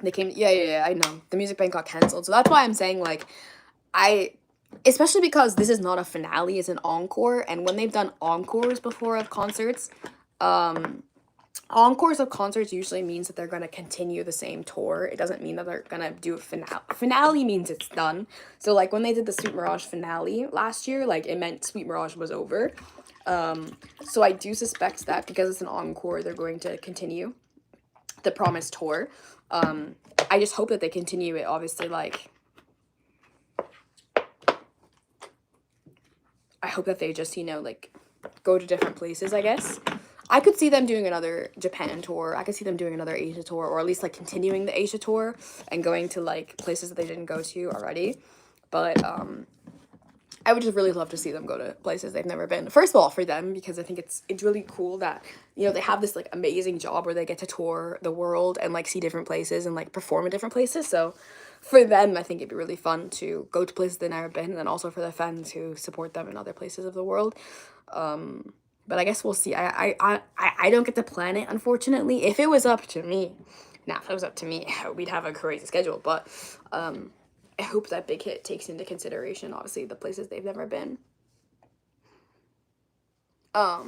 They came, yeah, I know. The Music Bank got canceled. So that's why I'm saying, like, especially because this is not a finale, it's an encore. And when they've done encores before of concerts, Encores of concerts usually means that they're going to continue the same tour. It doesn't mean that they're going to do a finale. Finale means it's done. So, like, when they did the Sweet Mirage finale last year, like, it meant Sweet Mirage was over. So I do suspect that because it's an encore, they're going to continue the Promise tour. I just hope that they continue it, obviously, like, I hope that they just, you know, like, go to different places, I guess. I could see them doing another Japan tour. I could see them doing another Asia tour, or at least, like, continuing the Asia tour and going to, like, places that they didn't go to already. But, I would just really love to see them go to places they've never been. First of all, for them, because I think it's really cool that, you know, they have this, like, amazing job where they get to tour the world and, like, see different places and, like, perform in different places. So for them, I think it'd be really fun to go to places they've never been, and then also for the fans who support them in other places of the world. But I guess we'll see. I don't get to plan it, unfortunately. If it was up to me, if it was up to me, we'd have a crazy schedule. But I hope that Big Hit takes into consideration, obviously, the places they've never been.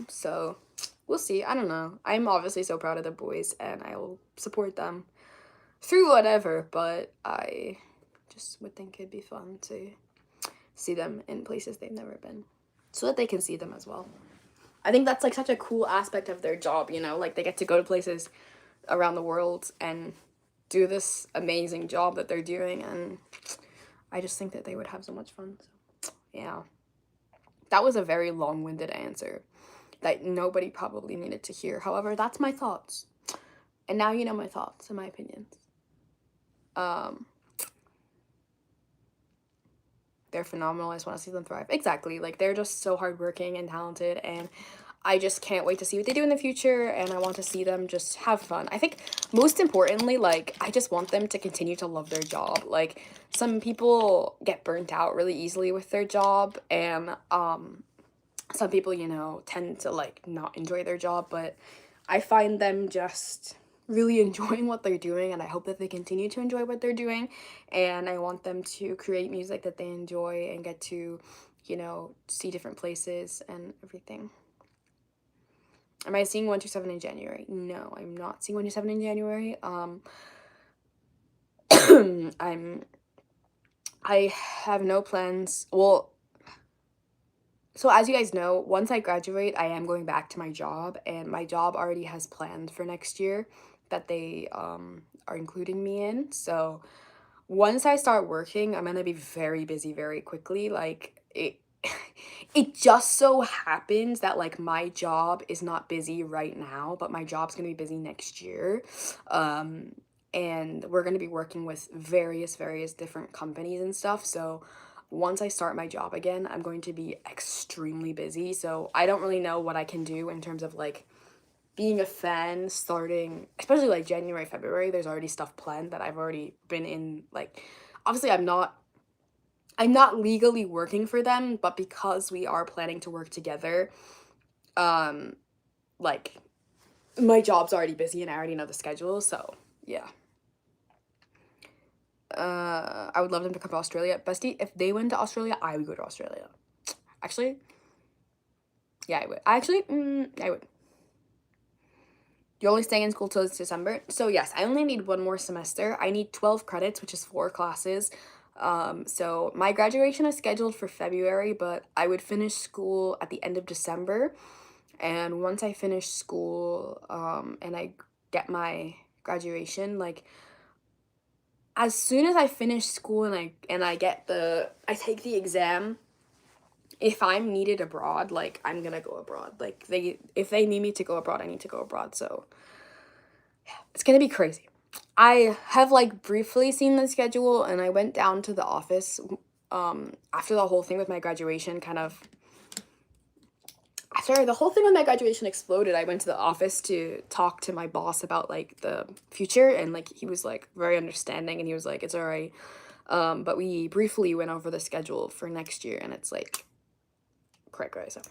So we'll see. I don't know. I'm obviously so proud of the boys, and I will support them through whatever, but I just would think it'd be fun to see them in places they've never been so that they can see them as well. I think that's, like, such a cool aspect of their job, you know? Like, they get to go to places around the world and do this amazing job that they're doing, and I just think that they would have so much fun. So, yeah. That was a very long-winded answer that nobody probably needed to hear. However, that's my thoughts. And now you know my thoughts and my opinions. They're phenomenal. I just want to see them thrive. Exactly. Like, they're just so hardworking and talented, and I just can't wait to see what they do in the future, and I want to see them just have fun. I think most importantly, like, I just want them to continue to love their job. Like, some people get burnt out really easily with their job, and some people, you know, tend to, like, not enjoy their job, but I find them just really enjoying what they're doing, and I hope that they continue to enjoy what they're doing, and I want them to create music that they enjoy and get to, you know, see different places and everything. Am I seeing 127 in January? No, I'm not seeing 127 in January. I have no plans. Well, so as you guys know, once I graduate, I am going back to my job, and my job already has plans for next year that they are including me in. So once I start working, I'm gonna be very busy very quickly. Like, it just so happens that, like, my job is not busy right now, but my job's gonna be busy next year. And we're gonna be working with various different companies and stuff. So once I start my job again, I'm going to be extremely busy. So I don't really know what I can do in terms of, like, being a fan starting, especially, like, January, February. There's already stuff planned that I've already been in. Like, obviously I'm not legally working for them, but because we are planning to work together, like, my job's already busy and I already know the schedule. So yeah. I would love them to come to Australia. Bestie, if they went to Australia, I would go to Australia. Actually, yeah, I would. I would. You're only staying in school till it's December? So yes, I only need one more semester. I need 12 credits, which is 4 classes. So my graduation is scheduled for February, but I would finish school at the end of December. And once I finish school, and I get my graduation, like, as soon as I finish school and I take the exam, if I'm needed abroad, like, I'm gonna go abroad. Like, if they need me to go abroad, I need to go abroad. So yeah, it's gonna be crazy. I have, like, briefly seen the schedule, and I went down to the office after the whole thing with my graduation after the whole thing with my graduation exploded. I went to the office to talk to my boss about, like, the future, and, like, he was, like, very understanding, and he was like, it's all right. But we briefly went over the schedule for next year, and it's, like, correct, so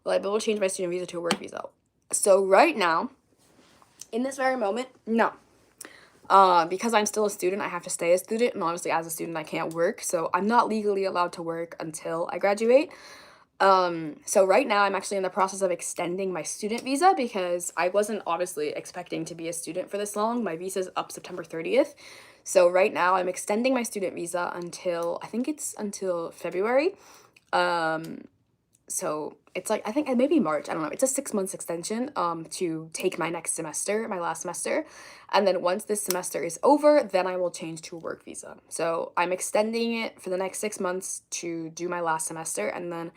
will I be able to change my student visa to a work visa? So right now, in this very moment, no. Because I'm still a student, I have to stay a student, and obviously as a student I can't work, so I'm not legally allowed to work until I graduate. So right now I'm actually in the process of extending my student visa because I wasn't obviously expecting to be a student for this long. My visa's up September 30th. So right now I'm extending my student visa until, I think it's until February. So it's like, I think maybe March, I don't know. It's a 6 months extension to take my next semester, my last semester. And then once this semester is over, then I will change to a work visa. So I'm extending it for the next 6 months to do my last semester, and then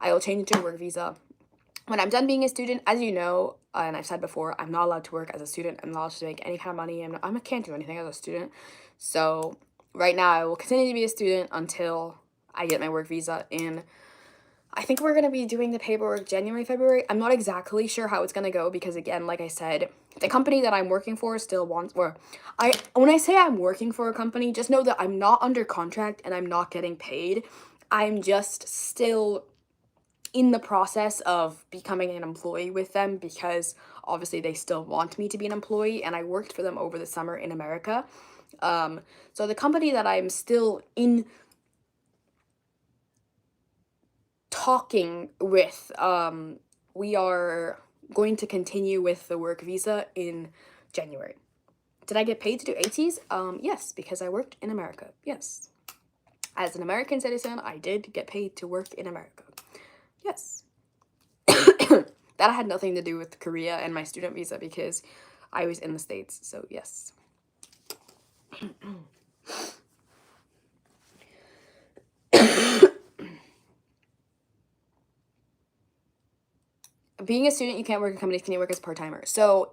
I will change it to a work visa. When I'm done being a student, as you know, and I've said before, I'm not allowed to work as a student. I'm not allowed to make any kind of money. I can't do anything as a student. So right now I will continue to be a student until I get my work visa in. I think we're going to be doing the paperwork January, February. I'm not exactly sure how it's going to go because, again, like I said, the company that I'm working for still wants, or when I say I'm working for a company, just know that I'm not under contract and I'm not getting paid. I'm just still in the process of becoming an employee with them because obviously they still want me to be an employee, and I worked for them over the summer in America. So the company that I'm still in talking with, we are going to continue with the work visa in January. Did I get paid to do ATs? Yes, because I worked in America. Yes. As an American citizen, I did get paid to work in America. Yes. That had nothing to do with Korea and my student visa because I was in the States, so yes. Being a student, you can't work in companies. Can you work as a part-timer? So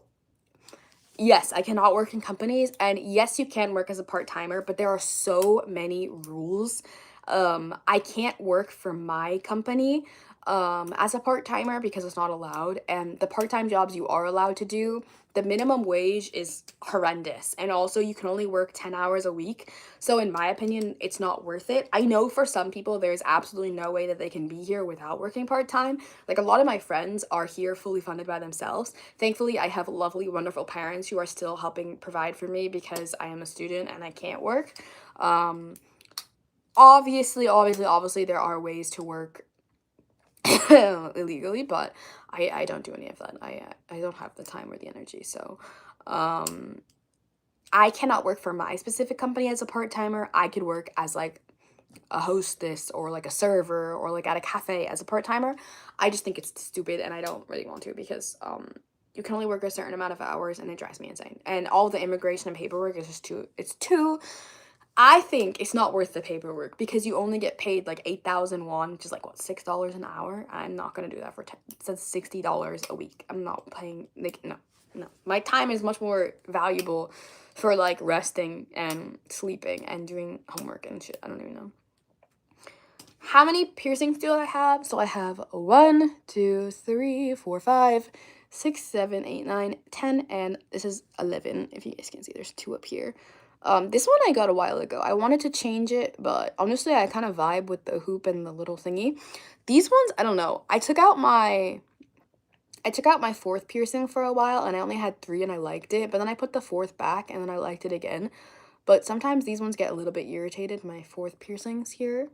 yes, I cannot work in companies, and yes, you can work as a part-timer, but there are so many rules. I can't work for my company as a part-timer because it's not allowed, and the part-time jobs you are allowed to do, the minimum wage is horrendous, and also you can only work 10 hours a week. So in my opinion, it's not worth it. I know for some people there's absolutely no way that they can be here without working part-time. Like, a lot of my friends are here fully funded by themselves. Thankfully, I have lovely, wonderful parents who are still helping provide for me because I am a student and I can't work. Obviously, there are ways to work illegally, but I don't do any of that. I don't have the time or the energy, so I cannot work for my specific company as a part-timer. I could work as like a hostess or like a server or like at a cafe as a part-timer. I just think it's stupid and I don't really want to because you can only work a certain amount of hours and it drives me insane. And all the immigration and paperwork is just too I think it's not worth the paperwork because you only get paid like 8,000 won, which is like what, $6 an hour. I'm not gonna do that for that's $60 a week. I'm not paying, like, no. My time is much more valuable for like resting and sleeping and doing homework and shit. I don't even know. How many piercings do I have? So I have 1, 2, 3, 4, 5, 6, 7, 8, 9, 10, and this is 11. If you guys can see, there's 2 up here. This one I got a while ago. I wanted to change it, but honestly, I kind of vibe with the hoop and the little thingy. These ones, I don't know. I took out my 4th piercing for a while, and I only had 3, and I liked it. But then I put the 4th back, and then I liked it again. But sometimes these ones get a little bit irritated, my 4th piercings here.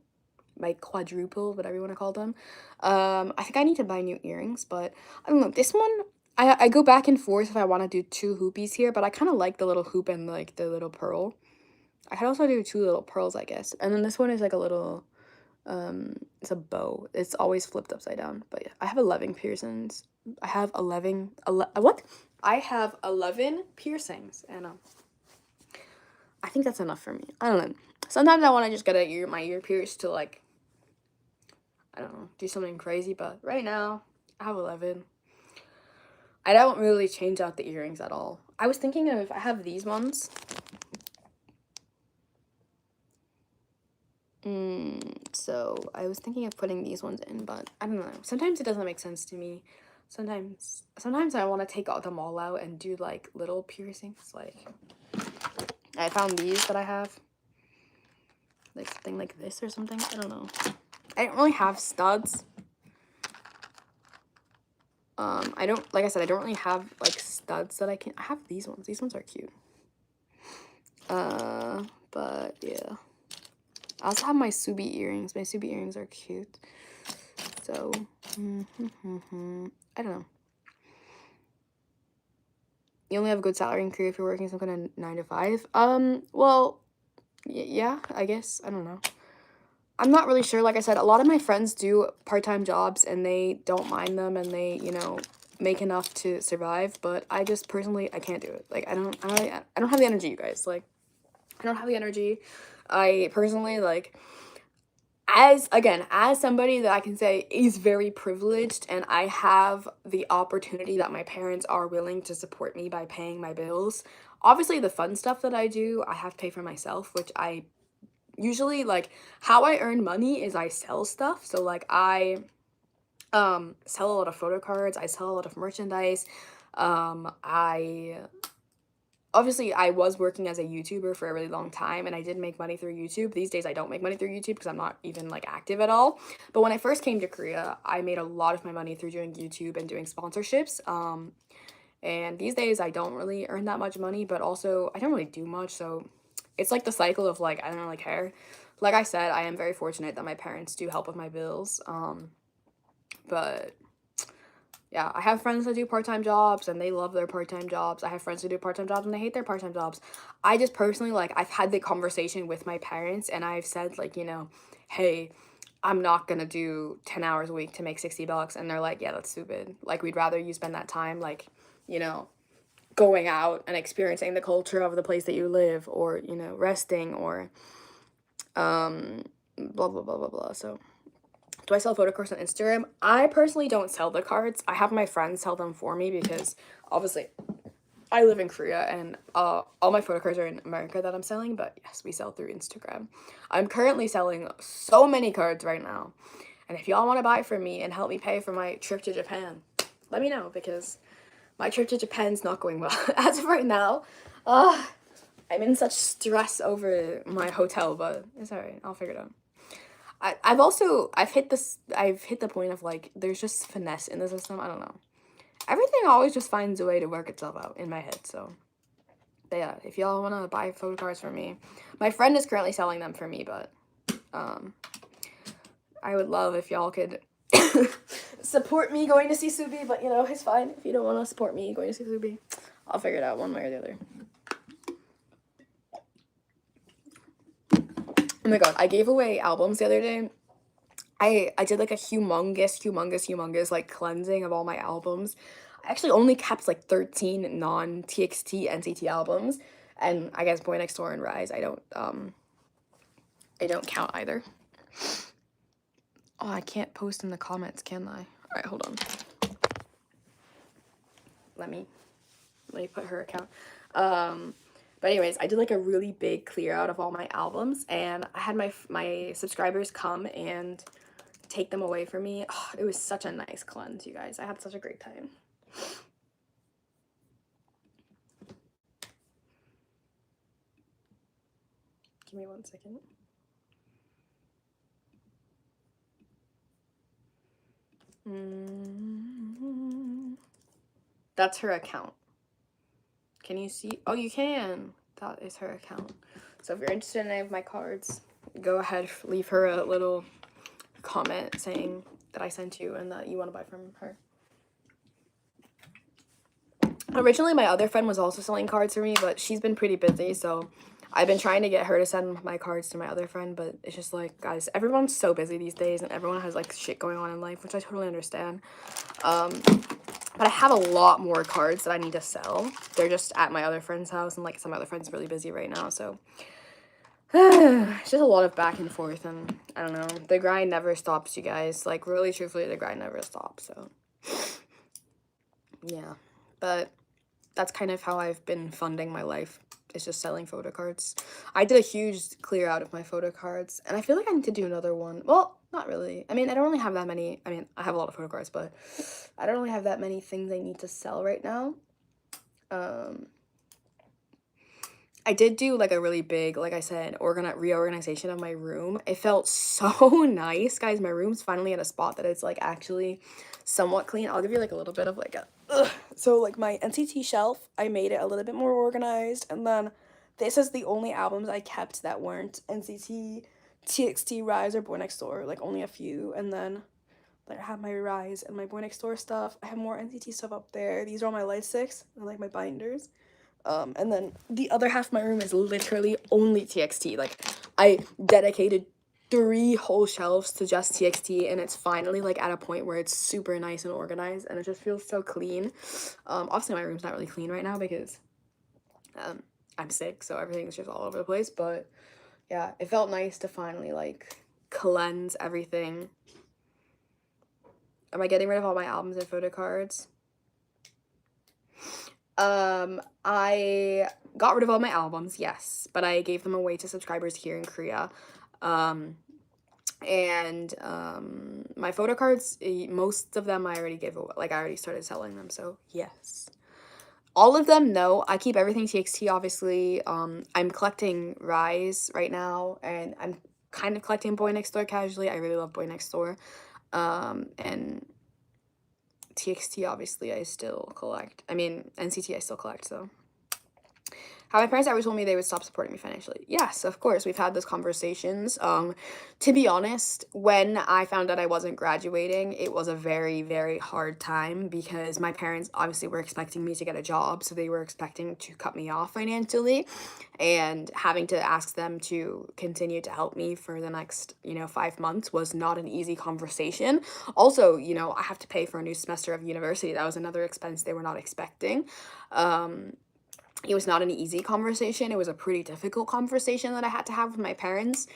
My quadruple, whatever you want to call them. I think I need to buy new earrings, but I don't know. This one, I go back and forth if I want to do 2 hoopies here, but I kind of like the little hoop and like the little pearl. I could also do 2 little pearls, I guess. And then this one is like a little, it's a bow. It's always flipped upside down. But yeah, I have 11 piercings. I have 11, what? I have 11 piercings, and I think that's enough for me. I don't know. Sometimes I want to just get my ear pierced to like, I don't know, do something crazy, but right now, I have 11. I don't really change out the earrings at all. I was thinking of, I have these ones. So I was thinking of putting these ones in, but I don't know. Sometimes it doesn't make sense to me. Sometimes I want to take them all out and do like little piercings. Like, I found these that I have. Like something like this or something. I don't know. I don't really have studs. I don't, like I said, I don't really have like studs that I have these ones. These ones are cute. But yeah. I also have my Subi earrings. My Subi earrings are cute. So, I don't know. You only have a good salary in Korea if you're working some kind of 9 to 5. Well, yeah, I guess. I don't know. I'm not really sure. Like I said, a lot of my friends do part-time jobs and they don't mind them and they, make enough to survive. But I just personally, I can't do it. Like, I don't have the energy, you guys. Like, I don't have the energy. I personally, like, as somebody that I can say is very privileged and I have the opportunity that my parents are willing to support me by paying my bills. Obviously, the fun stuff that I do, I have to pay for myself, which I usually, like, how I earn money is I sell stuff. So, like, I sell a lot of photo cards, I sell a lot of merchandise. I obviously I was working as a YouTuber for a really long time and I did make money through YouTube. These days I don't make money through YouTube because I'm not even like active at all. But when I first came to Korea, I made a lot of my money through doing YouTube and doing sponsorships. And these days I don't really earn that much money, but also I don't really do much, so it's like the cycle of like I don't really care. Like I said, I am very fortunate that my parents do help with my bills. But yeah, I have friends that do part-time jobs and they love their part-time jobs. I have friends who do part-time jobs and they hate their part-time jobs. I just personally, like, I've had the conversation with my parents and I've said, like, hey, I'm not gonna do 10 hours a week to make $60. And they're like, yeah, that's stupid. Like, we'd rather you spend that time, like, going out and experiencing the culture of the place that you live or, resting or, blah, blah, blah, blah, blah. So do I sell photo cards on Instagram? I personally don't sell the cards. I have my friends sell them for me because obviously I live in Korea and all my photo cards are in America that I'm selling, but yes, we sell through Instagram. I'm currently selling so many cards right now. And if y'all want to buy from me and help me pay for my trip to Japan, let me know because my trip to Japan's not going well. As of right now, I'm in such stress over my hotel, but it's alright. I'll figure it out. I've hit the point of like there's just finesse in the system. I don't know. Everything always just finds a way to work itself out in my head. So, but yeah, if y'all wanna buy photo cards from me, my friend is currently selling them for me, but I would love if y'all could support me going to see Subi. But it's fine if you don't want to support me going to see Subi. I'll figure it out one way or the other. Oh my god, I gave away albums the other day. I did like a humongous like cleansing of all my albums. I actually only kept like 13 non-TXT NCT albums, and I guess Boy Next Door and Rise I don't count either. Oh, I can't post in the comments, can I? Alright, hold on. Let me put her account. But anyways, I did like a really big clear out of all my albums, and I had my subscribers come and take them away from me. Oh, it was such a nice cleanse, you guys. I had such a great time. Give me 1 second. That's her account. Can you see? Oh, you can. That is her account. So if you're interested in any of my cards, go ahead, leave her a little comment saying that I sent you and that you want to buy from her. Originally, my other friend was also selling cards for me, but she's been pretty busy, so I've been trying to get her to send my cards to my other friend, but it's just like, guys, everyone's so busy these days and everyone has like shit going on in life, which I totally understand. But I have a lot more cards that I need to sell. They're just at my other friend's house, and like some other friend's really busy right now, so it's just a lot of back and forth, and I don't know. The grind never stops, you guys. Like, really, truthfully, the grind never stops, so yeah. But that's kind of how I've been funding my life. It's just selling photo cards. I did a huge clear out of my photo cards, and I feel like I need to do another one. Well, not really. I mean, I don't really have that many. I mean, I have a lot of photo cards, but I don't really have that many things I need to sell right now. I did do like a really big, like I said, reorganization of my room. It felt so nice, guys. My room's finally at a spot that it's like actually somewhat clean. I'll give you like a little bit of like a so like my NCT shelf, I made it a little bit more organized, and then this is the only albums I kept that weren't NCT, TXT, Rise, or Boy Next Door, like only a few. And then Like, I have my Rise and my Boy Next Door stuff. I have more NCT stuff up there. These are all my light sticks and, like, my binders. And then the other half of my room is literally only TXT. Like, I dedicated 3 whole shelves to just TXT, and it's finally, like, at a point where it's super nice and organized, and it just feels so clean. Obviously, my room's not really clean right now because I'm sick, so everything's just all over the place, but yeah, it felt nice to finally, like, cleanse everything. Am I getting rid of all my albums and photo cards? I got rid of all my albums, yes, but I gave them away to subscribers here in Korea. My photo cards, most of them I already gave away. Like, I already started selling them, so yes. All of them, no. I keep everything TXT, obviously. I'm collecting Rise right now, and I'm kind of collecting Boy Next Door casually. I really love Boy Next Door. And TXT, obviously, I still collect. I mean, NCT I still collect, so. How my parents ever told me they would stop supporting me financially. Yes, of course, we've had those conversations. To be honest, when I found out I wasn't graduating, it was a very, very hard time because my parents obviously were expecting me to get a job, so they were expecting to cut me off financially, and having to ask them to continue to help me for the next, 5 months was not an easy conversation. Also, I have to pay for a new semester of university. That was another expense they were not expecting. It was not an easy conversation. It was a pretty difficult conversation that I had to have with my parents.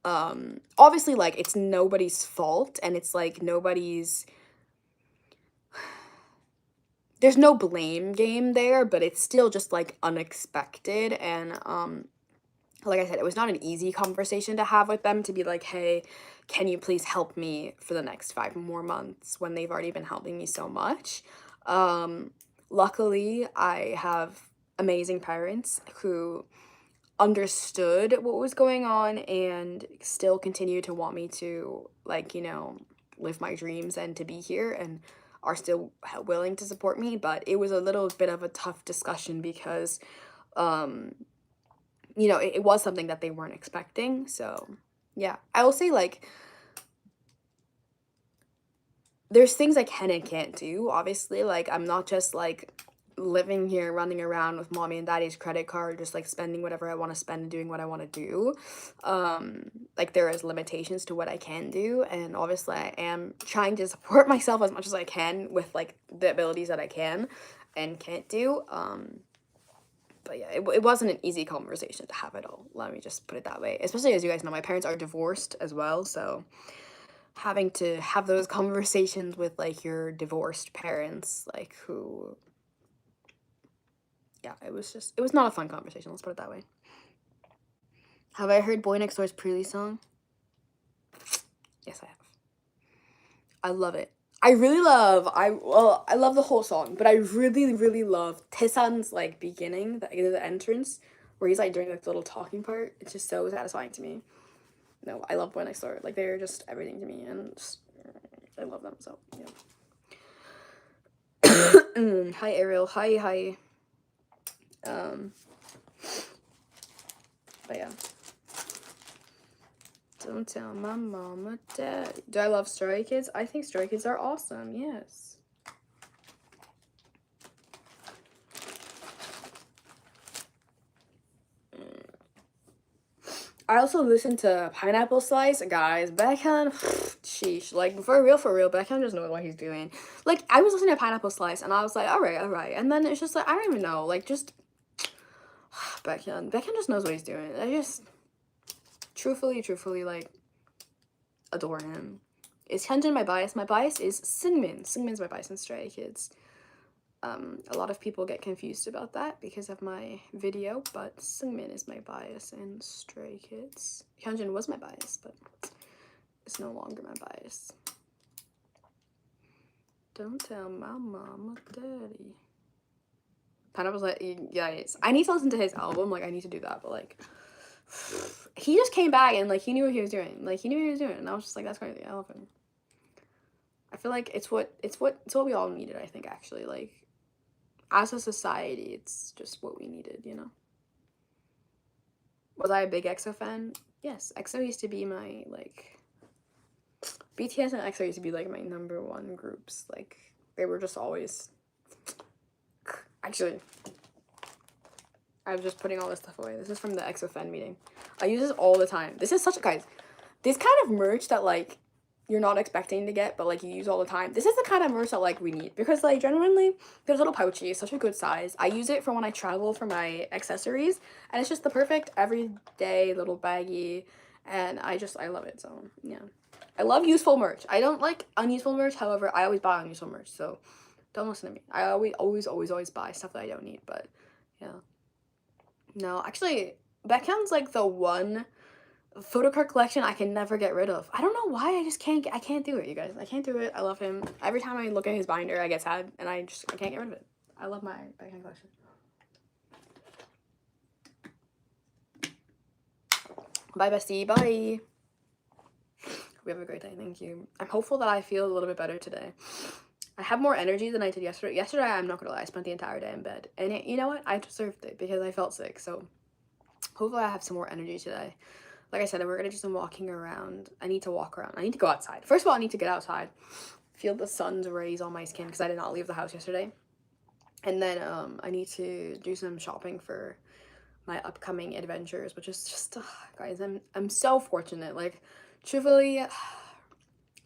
Obviously, like, it's nobody's fault, and it's like there's no blame game there, but it's still just like unexpected. And like I said, it was not an easy conversation to have with them, to be like, hey, can you please help me for the next 5 more months when they've already been helping me so much. Luckily, I have amazing parents who understood what was going on and still continue to want me to, like, live my dreams and to be here, and are still willing to support me. But it was a little bit of a tough discussion because it was something that they weren't expecting. So yeah, I will say, like, there's things I can and can't do, obviously. Like, I'm not just, like, living here running around with mommy and daddy's credit card, just, like, spending whatever I want to spend and doing what I want to do. Like, there is limitations to what I can do, and obviously I am trying to support myself as much as I can with, like, the abilities that I can and can't do. But yeah, it wasn't an easy conversation to have at all. Let me just put it that way. Especially, as you guys know, my parents are divorced as well, so having to have those conversations with, like, your divorced parents, like, who, yeah, it was not a fun conversation, let's put it that way. Have I heard Boy Next Door's Preely song? Yes, I have. I love it. I love the whole song, but I really, really love Taesan's, like, beginning, the entrance, where he's, like, doing, like, the little talking part. It's just so satisfying to me. No, I love Boy Next Door. Like, they're just everything to me, and I love them, so, yeah. Hi, Ariel. Hi. But yeah. Don't tell my mom or dad. Do I love Stray Kids? I think Stray Kids are awesome, yes. I also listen to Pineapple Slice. Guys, Baekhyun, sheesh. Like, for real, Baekhyun just knows what he's doing. Like, I was listening to Pineapple Slice, and I was like, alright. And then it's just like, I don't even know. Like, just, Baekhyun just knows what he's doing. I just, truthfully, like, adore him. Is Hyunjin my bias? My bias is Seungmin. Seungmin's my bias in Stray Kids. A lot of people get confused about that because of my video, but Seungmin is my bias in Stray Kids. Hyunjin was my bias, but it's no longer my bias. Don't tell my mom or daddy. Pineapple's like, yeah, I need to listen to his album. Like, I need to do that, but, like, he just came back and, like, he knew what he was doing. Like, he knew what he was doing, and I was just like, that's crazy. I love him. I feel like it's what we all needed, I think, actually. Like, as a society, it's just what we needed, Was I a big EXO fan? Yes, EXO used to be my, like, BTS and EXO used to be like my number one groups. Like they were just always. Actually, I was just putting all this stuff away. This is from the EXO fan meeting. I use this all the time. This is such a, guys, this kind of merch that like you're not expecting to get, but like you use all the time. This is the kind of merch that like we need, because like genuinely there's little pouchy, such a good size. I use it for when I travel for my accessories, and it's just the perfect everyday little baggie, and I love it. So yeah, I love useful merch. I don't like unuseful merch. However, I always buy unuseful merch, so don't listen to me. I always buy stuff that I don't need. But yeah, no, actually Beckham's like the one photo card collection I can never get rid of. I don't know why. I can't do it, you guys. I can't do it. I love him. Every time I look at his binder, I get sad, and I can't get rid of it. I love my Beckham collection. Bye, bestie. Bye. We have a great day. Thank you. I'm hopeful that I feel a little bit better today. I have more energy than I did yesterday. Yesterday, I'm not gonna lie, I spent the entire day in bed, and you know what? I deserved it because I felt sick. So hopefully, I have some more energy today. Like I said, we're gonna do some walking around. I need to walk around. I need to go outside. First of all, I need to get outside, feel the sun's rays on my skin because I did not leave the house yesterday. And then I need to do some shopping for my upcoming adventures, which is just guys, I'm so fortunate. Like truthfully,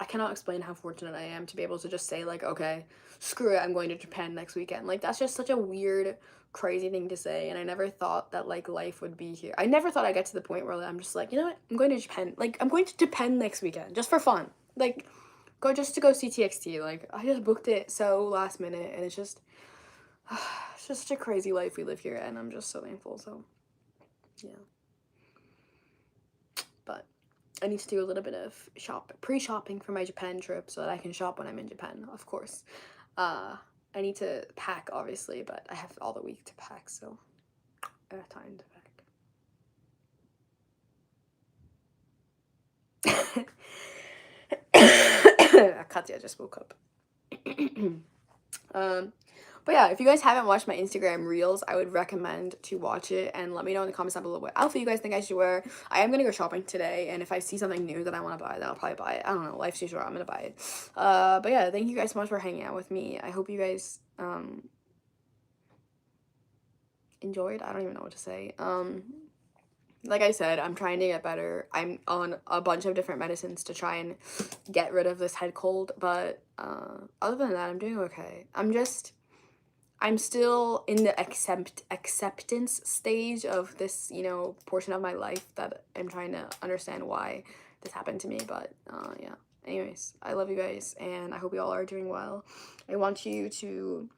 I cannot explain how fortunate I am to be able to just say like, okay, screw it, I'm going to Japan next weekend. Like that's just such a weird, crazy thing to say, and I never thought that like life would be here. I never thought I'd get to the point where I'm just like, you know what, I'm going to Japan. Like I'm going to Japan next weekend just for fun. Like go to go see TXT. Like I just booked it so last minute, and it's just such a crazy life we live here, and I'm just so thankful. So yeah, but I need to do a little bit of pre-shopping for my Japan trip so that I can shop when I'm in Japan, of course. I need to pack, obviously, but I have all the week to pack, so I have time to pack. Katya just woke up. But yeah, if you guys haven't watched my Instagram reels, I would recommend to watch it, and let me know in the comments down below what outfit you guys think I should wear. I am gonna go shopping today, and if I see something new that I want to buy, then I'll probably buy it. I don't know, life's too short, I'm gonna buy it. But yeah, thank you guys so much for hanging out with me. I hope you guys enjoyed. I don't even know what to say. Like I said, I'm trying to get better. I'm on a bunch of different medicines to try and get rid of this head cold, but other than that, I'm doing okay. I'm still in the acceptance stage of this, you know, portion of my life that I'm trying to understand why this happened to me. But yeah, anyways, I love you guys, and I hope you all are doing well. I want you to,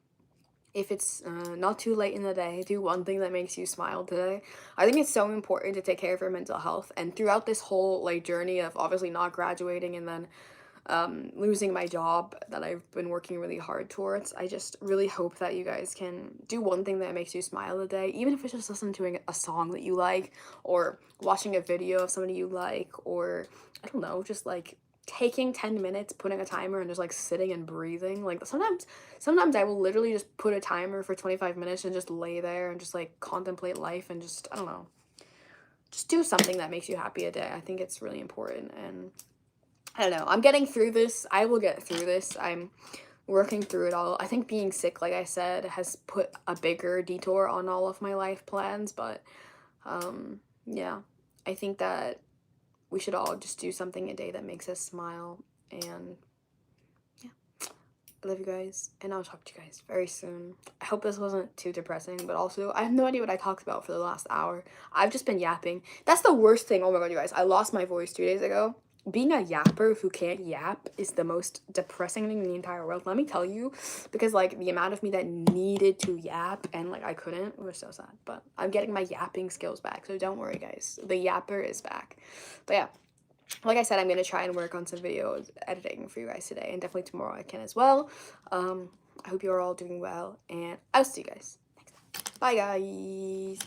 if it's not too late in the day, do one thing that makes you smile today. I think it's so important to take care of your mental health, and throughout this whole like journey of obviously not graduating and then losing my job that I've been working really hard towards, I just really hope that you guys can do one thing that makes you smile today, even if it's just listening to a song that you like, or watching a video of somebody you like, or I don't know, just like taking 10 minutes, putting a timer, and just like sitting and breathing. Like sometimes I will literally just put a timer for 25 minutes and just lay there and just like contemplate life and just, I don't know, just do something that makes you happy a day. I think it's really important, and I don't know. I'm getting through this. I will get through this. I'm working through it all. I think being sick, like I said, has put a bigger detour on all of my life plans. But yeah, I think that we should all just do something a day that makes us smile. And yeah, I love you guys, and I'll talk to you guys very soon. I hope this wasn't too depressing, but also I have no idea what I talked about for the last hour. I've just been yapping. That's the worst thing. Oh my god, you guys. I lost my voice 2 days ago. Being a yapper who can't yap is the most depressing thing in the entire world, let me tell you, because like the amount of me that needed to yap and like I couldn't, it was so sad. But I'm getting my yapping skills back, so don't worry guys, the yapper is back. But yeah, like I said, I'm gonna try and work on some video editing for you guys today, and definitely tomorrow I can as well. I hope you're all doing well, and I'll see you guys next time. Bye guys.